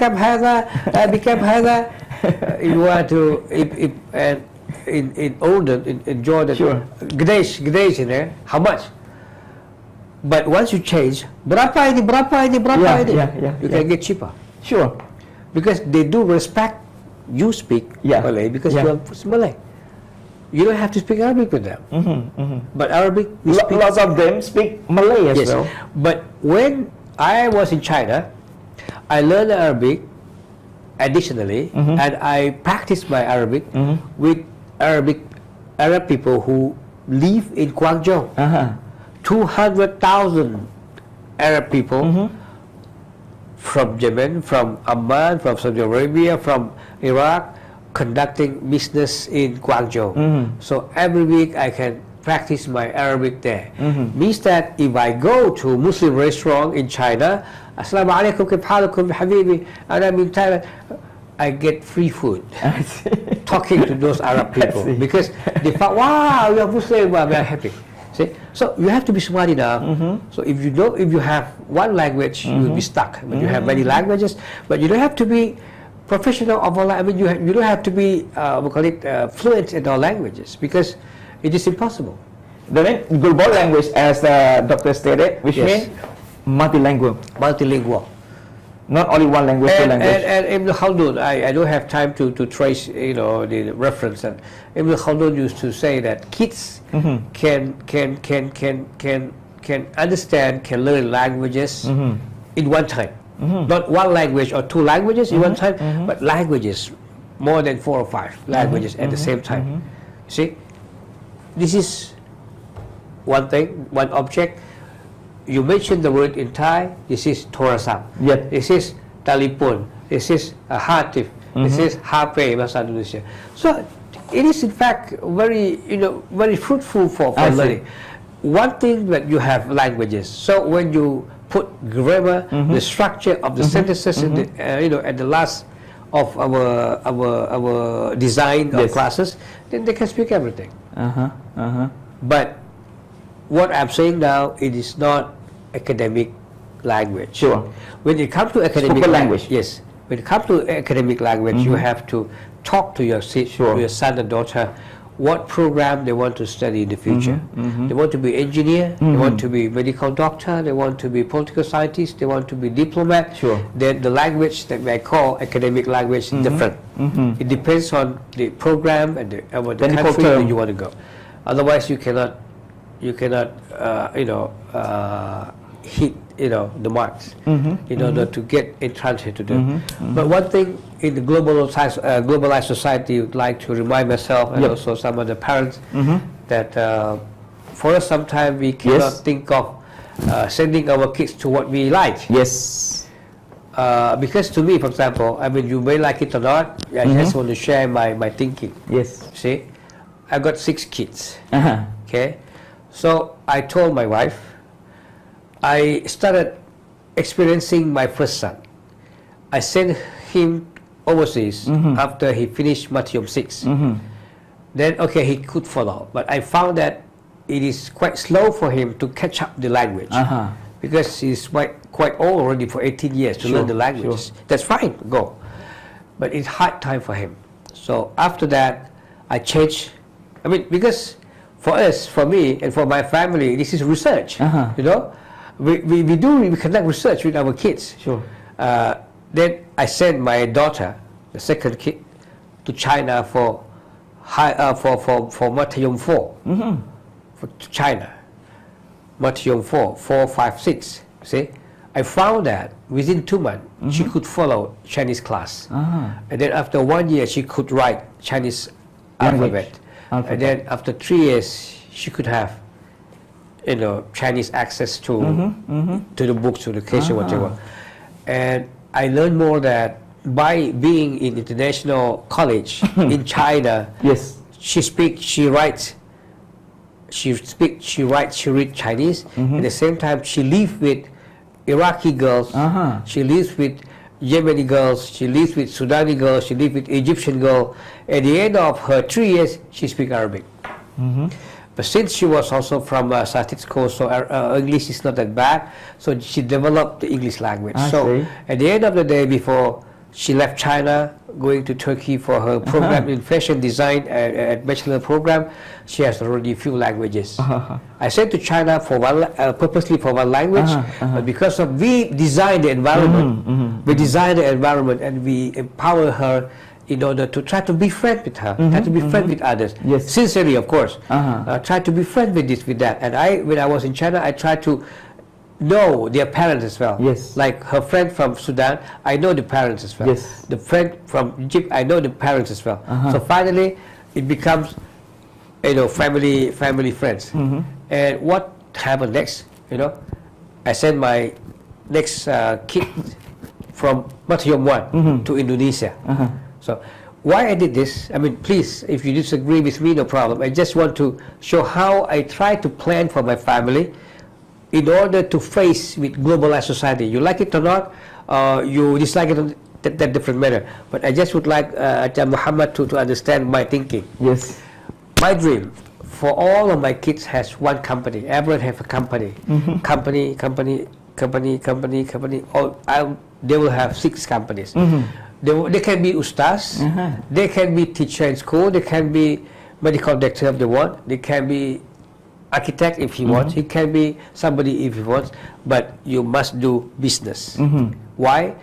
become hada. If you want to, if in Jordan, in Jordan, sure. Gdesh, how much? But once you change, berapa ini, you can get cheaper. Sure. Because they do respect you speak Malay because you are Malay. You don't have to speak Arabic with them. But Arabic, lots of them speak Malay as well. But when I was in China, I learned Arabic additionally, and I practiced my Arabic with Arab people who live in Guangzhou. 200,000 Arab people from Yemen, from Amman, from Saudi Arabia, from Iraq, conducting business in Guangzhou. So every week I can practice my Arabic there. Means that if I go to Muslim restaurant in China, Assalamu alaikum, kif halukum, habibi, and I'm in Thailand, I get free food. Talking to those Arab people because they thought, wow, you're Muslim, well, we are happy. See? So you have to be smart enough. So if you have one language, you will be stuck. But you have many languages, but you don't have to be professional of all. I mean, you don't have to be we call it fluent in all languages because it is impossible. The global language, as the doctor stated, which means multilingual. Multilingual. Not only one language, two language. And Ibn Khaldun, I don't have time to trace, the reference. And Ibn Khaldun used to say that kids can understand, can learn languages in one time. Not one language or two languages in one time, but languages, more than 4 or 5 languages at the same time. You see, this is one thing, one object. You mentioned the word in Thai. This is Thorasap. This is Talipun. This is Hatif. This is Hape, Bahasa Indonesia. So it is in fact very, very fruitful for learning. One thing that you have languages. So when you put grammar, the structure of the sentences, in the, at the last of our design of classes, then they can speak everything. But what I'm saying now, it is not academic language. Sure. When it comes to academic language, yes. When it comes to academic language, you have to talk to your son and daughter what program they want to study in the future. They want to be engineer, they want to be medical doctor, they want to be political scientist, they want to be diplomat. Then the language that I call academic language is different. It depends on the program and the country that you want to go. Otherwise, you cannot hit the marks in order to get entrance to them. But one thing in the globalized society, I would like to remind myself and also some of the parents that for us sometimes we cannot think of sending our kids to what we like. Because to me, for example, I mean, you may like it or not, I just want to share my thinking. See, I got 6 kids. Okay, so I told my wife, I started experiencing my first son. I sent him overseas after he finished Matthew 6. Then, okay, he could follow, but I found that it is quite slow for him to catch up the language because he's quite old already for 18 years to learn the language. That's fine, go. But it's hard time for him. So after that, I changed. I mean, because for us, for me, and for my family, this is research. We conduct research with our kids. Then I sent my daughter, the second kid, to China for Matthew 4, for China. Matthew 4, 5, 6. See, I found that within 2 months she could follow Chinese class, and then after 1 year she could write Chinese alphabet. And then after 3 years she could have Chinese access to the books, to education, whatever. And I learned more that by being in international college in China, she writes she writes, she reads Chinese. At the same time, she lives with Iraqi girls. She lives with Yemeni girls. She lives with Sudani girls. She lives with Egyptian girls. At the end of her 3 years, she speaks Arabic. But since she was also from Southeast Coast, so English is not that bad. So she developed the English language. So at the end of the day, before she left China, going to Turkey for her program in fashion design at bachelor program, she has already few languages. I sent to China for purposely for one language, but because of we design the environment, and we empower her in order to try to be friend with her, try to be friend with others. Sincerely, of course. Try to be friend with this, with that. And when I was in China, I tried to know their parents as well. Like her friend from Sudan, I know the parents as well. The friend from Egypt, I know the parents as well. So finally, it becomes, family friends. And what happened next? I sent my next kid from Mathayom 1 to Indonesia. So why I did this, I mean, please, if you disagree with me, no problem. I just want to show how I try to plan for my family in order to face with globalized society. You like it or not, you dislike it, that different matter. But I just would like Ajahn Muhammad to understand my thinking. My dream for all of my kids has one company. Everyone have a company. Company. They will have 6 companies. They can be ustaz, they can be teacher in school, they can be medical doctor if they want, they can be architect if he wants, he can be somebody if he wants, but you must do business. Why?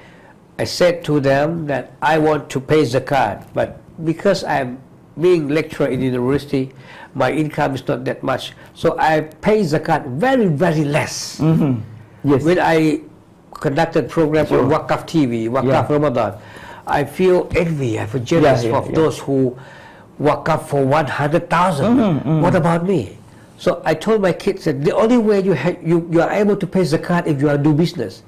I said to them that I want to pay zakat, but because I'm being lecturer in university, my income is not that much, so I pay zakat very, very less. When I conducted program on Waqaf TV, Waqaf Ramadan, I feel envy, I feel jealous of those who Waqaf for 100,000. What about me? So I told my kids that the only way you are able to pay zakat if you are do business.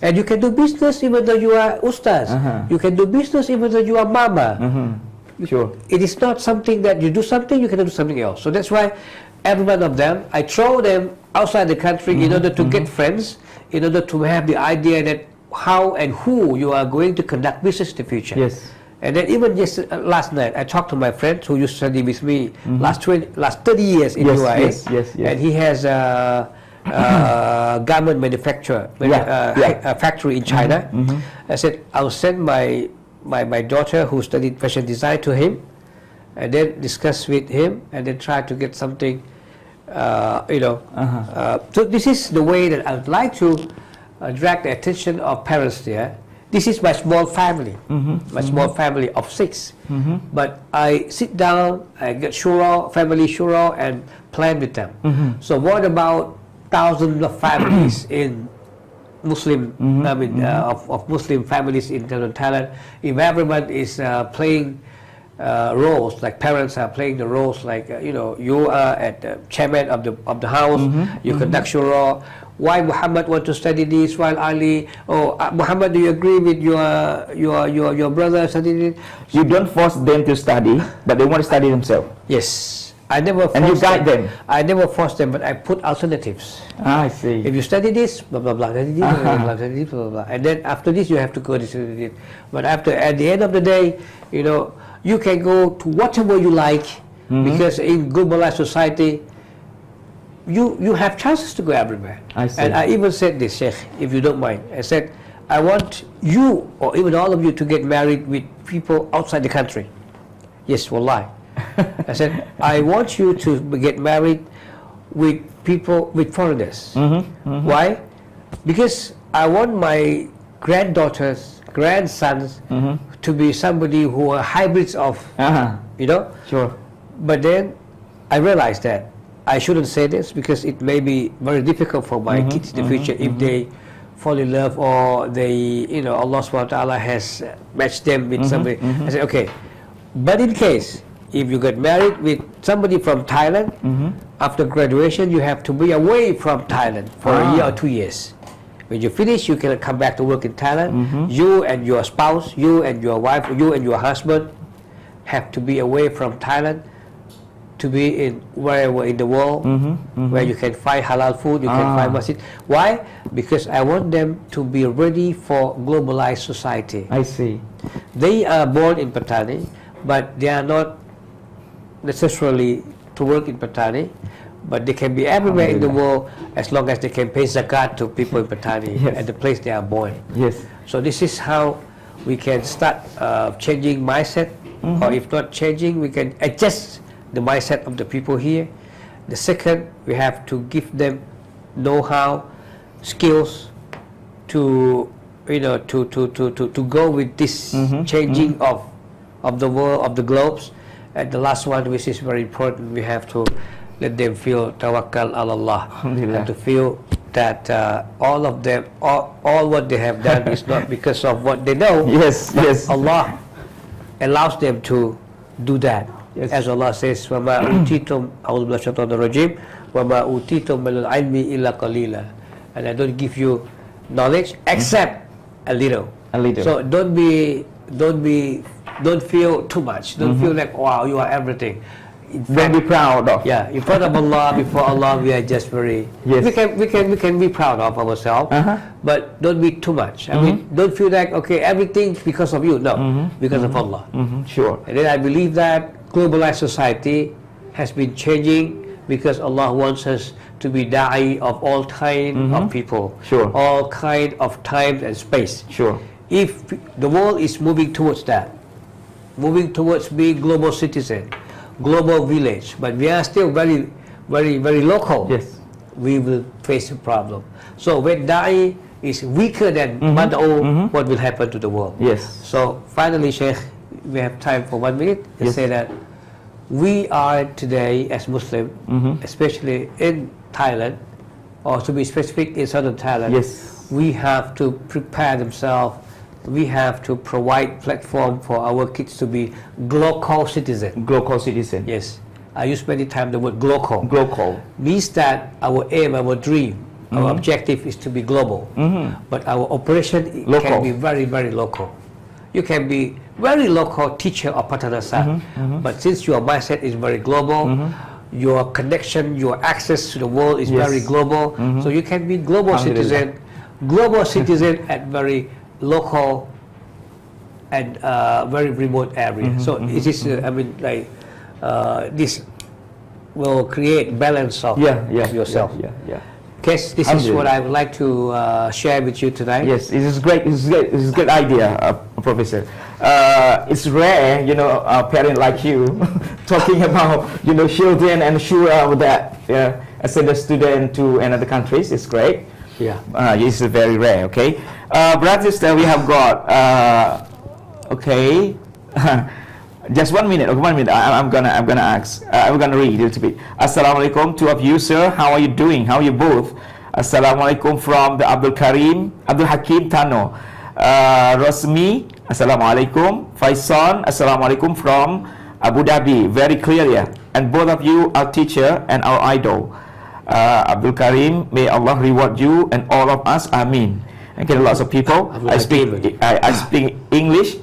And you can do business even though you are ustaz. You can do business even though you are mama. It is not something that you do something, you can do something else. So that's why every one of them, I throw them outside the country in order to get friends, in order to have the idea that how and who you are going to conduct business in the future. And then even last night, I talked to my friend who used to study with me last 30 years in UAE, and he has a garment manufacturer, a factory in China. I said, I'll send my daughter who studied fashion design to him, and then discuss with him, and then try to get something, So this is the way that I would like to drag the attention of parents there. This is my small family, my small family of 6. But I sit down, I get family shura, and plan with them. So what about thousands of families in Muslim, of Muslim families in Thailand? If everyone is playing roles, like parents are playing the roles, like you are at the chairman of the house, you conduct shura. Why Muhammad want to study this while Ali? Muhammad, do you agree with your brother studying it? You don't force them to study, but they want to study themselves. Yes, I never. And you guide them. I never force them, but I put alternatives. I see. If you study this, blah blah blah, study this, study this, blah blah, and then after this you have to go to study this. But at the end of the day, you can go to whatever you like, because in globalized society, you have chances to go everywhere. And I even said this, Sheikh, if you don't mind. I said, I want you, or even all of you, to get married with people outside the country. Yes, wallahi. I said, I want you to get married with people, with foreigners. Why? Because I want my granddaughters, grandsons to be somebody who are hybrids of, But then I realized that I shouldn't say this because it may be very difficult for my kids in the future if they fall in love or they, Allah subhanahu wa ta'ala has matched them with somebody. I said, okay, but in case if you get married with somebody from Thailand, after graduation you have to be away from Thailand for a year or 2 years. When you finish, you can come back to work in Thailand. You and your spouse, you and your wife, you and your husband have to be away from Thailand to be in wherever in the world where you can find halal food, you can find masjid. Why? Because I want them to be ready for globalized society. I see. They are born in Pattani, but they are not necessarily to work in Pattani, but they can be everywhere in the world as long as they can pay zakat to people in Pattani at the place they are born. Yes. So this is how we can start changing mindset, or if not changing, we can adjust the mindset of the people here. The second, we have to give them know-how, skills to to go with this changing of the world, of the globes. And the last one, which is very important, we have to let them feel tawakkal ala Allah, and to feel that all of them, all what they have done is not because of what they know. Yes, yes. Allah allows them to do that. Yes. As Allah says, وَمَا أُوتِيتُمْ أَعُوذُ بِاللَّهِ مِنَ الشَّيْطَانِ الرَّجِيمِ وَمَا أُوتِيتُمْ مِنَ الْعِلْمِ إِلَّا قَلِيلًا. And I don't give you knowledge except a little. A little. So don't feel too much. Don't feel like, wow, you are everything. Don't be proud of. Yeah, in front of Allah, before Allah, we are just very. Yes. We can be proud of ourselves, but don't be too much. I mean, don't feel like, okay, everything because of you. No, because of Allah. Sure. And then I believe that globalized society has been changing because Allah wants us to be da'i of all kind of people. Sure. All kind of time and space. Sure. If the world is moving towards that, moving towards being global citizen, global village, but we are still very, very, very local. Yes. We will face a problem. So when da'i is weaker than mad'u, what will happen to the world? Yes. So finally, Sheikh, we have time for 1 minute to say that we are today as Muslim, especially in Thailand, or to be specific in southern Thailand, Yes. we have to prepare themselves. We have to provide platform for our kids to be global citizen. Global citizen. Yes, I use many times the word global. Global. Means that our aim, our dream, our objective is to be global. But our operation Local. can be very, very local. You can be very local teacher of Patanasa, but since your mindset is very global, your connection, your access to the world is very global, so you can be global citizen at very local and very remote area. So it is, I mean, like this will create balance of yourself. Yeah. Okay, this is what I would like to share with you tonight. Yes, it is great. It's a good idea, Professor. It's rare, a parent like you talking about, children and sure that send a student to another countries. It's great. Yeah. It's very rare. Okay, brothers, we have got. Okay. Just 1 minute. Okay, 1 minute. I'm gonna ask. I'm gonna read a little bit. Assalamu alaikum, two of you, sir. How are you doing? How are you both? Assalamu alaikum from the Abdul Hakim Tano. Rosmi. Assalamu alaikum. Faisan. Assalamu alaikum from Abu Dhabi. Very clear, yeah. And both of you are teacher and our idol. Abdul Karim, may Allah reward you and all of us. Ameen. Okay, lots of people. I speak English.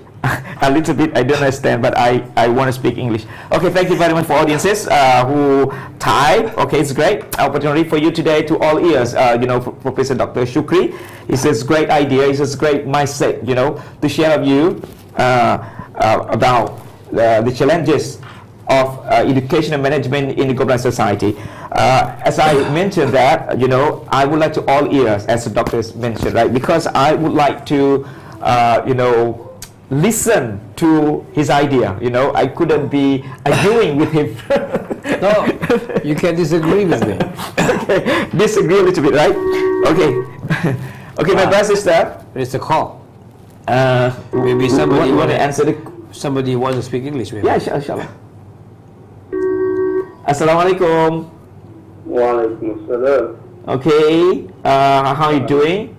A little bit, I don't understand, but I want to speak English. Okay, thank you very much for audiences who type. Okay, it's great opportunity for you today to all ears. Professor Dr.Sukree, he says great idea. He says great mindset. To share with you about the challenges of education and management in the globalized society. As I mentioned that, I would like to all ears, as the doctor mentioned, right? Because I would like to, listen to his idea. I couldn't be arguing with him. No, you can disagree with me. Okay, disagree a little bit, right? Okay. Okay, my brother sister. It's a call. Maybe somebody want to answer the. Somebody wants to speak English. Maybe. Yeah, inshallah. Assalamu alaikum. Wa alaikum assalam. Okay, how are you doing?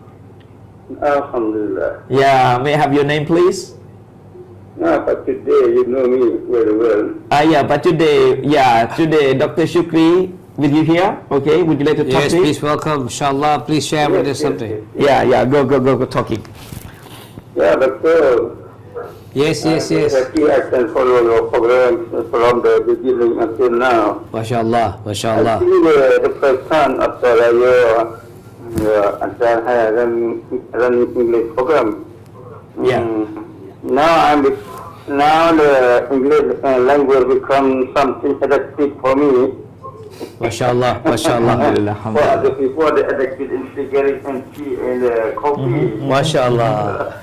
Alhamdulillah. Yeah, may I have your name, please? But today you know me very well. But today, Dr. Sukree with you here. Okay, would you like to talk? Yes, please welcome. Inshallah, please share with us something. Yeah, go talking. Yeah, doctor. Yes. I can follow your programs from the beginning until now. MashaAllah. I think the first time after a year, until I run English program. Yeah. Now the English language become something addictive for me. MashaAllah. For other people, they addicted in cigarette and tea and coffee. MashaAllah.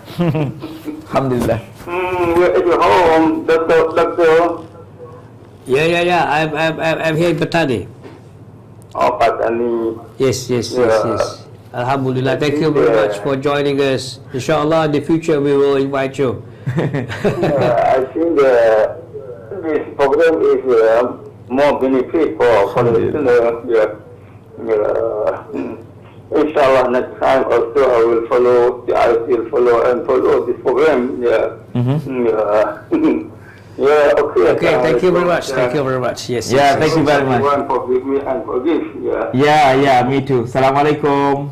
Alhamdulillah. We're at your home, Doctor. Yeah. I'm here in Fathoni. Oh, Fathoni. Yes. Alhamdulillah. Thank you very much for joining us. Inshallah, in the future we will invite you. I think this program is more benefit for the listener. Inshallah, next time also I will follow this program. Okay. Thank you very much. Yes. Thank you very much. Everyone forgive me and forgive. Me too. Assalamualaikum.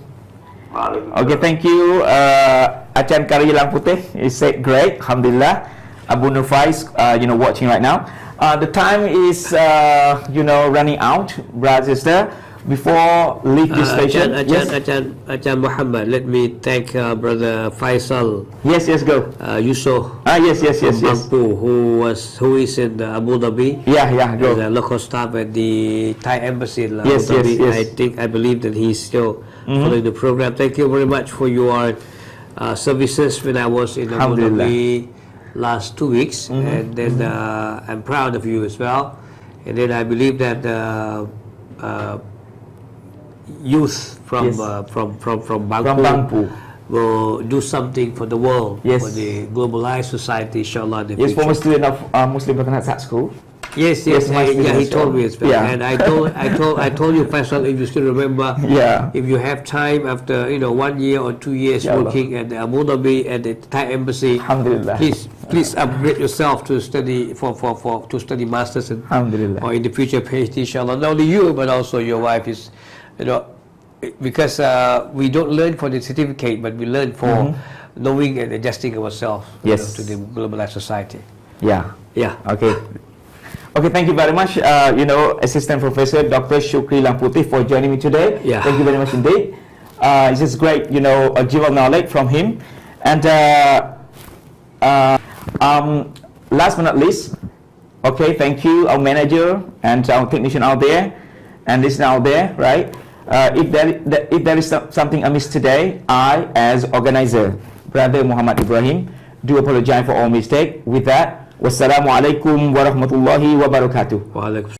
Okay, thank you. Achan Kari Lungputeh is said great. Alhamdulillah. Abu Nufais, watching right now. The time is, running out, brother, sister. Before leave this station. Ajahn Muhammad, let me thank brother Faisal. Yes, go. Yusuf. Yes. Bangpu, who is in Abu Dhabi. Go. The local staff at the Thai embassy in Abu Yes. Dhabi. I believe that he's still following the program. Thank you very much for your services when I was in Abu Dhabi last 2 weeks, and then I'm proud of you as well. And then I believe that youth from Bangpu will do something for the world, for the globalized society, inshallah. Yes, former student of Muslim International School. Yes. He told me as well. And I told you, Faisal, if you still remember, if you have time after 1 year or 2 years working at the Abu Dhabi at the Thai embassy, Alhamdulillah. Please upgrade yourself to study to study masters or in the future PhD, inshallah. Not only you but also your wife is, because we don't learn for the certificate, but we learn for knowing and adjusting ourselves to the globalized society. Okay, thank you very much, Assistant Professor Dr.Sukree Lungputeh, for joining me today. Thank you very much indeed. It's just great, a jewel knowledge from him. And last but not least, okay, thank you, our manager and our technician out there and listener out there, right? If there is something amiss today, I, as organizer, Brother Muhammad Ibrahim, do apologize for all mistake. With that, wassalamu alaikum warahmatullahi wabarakatuh.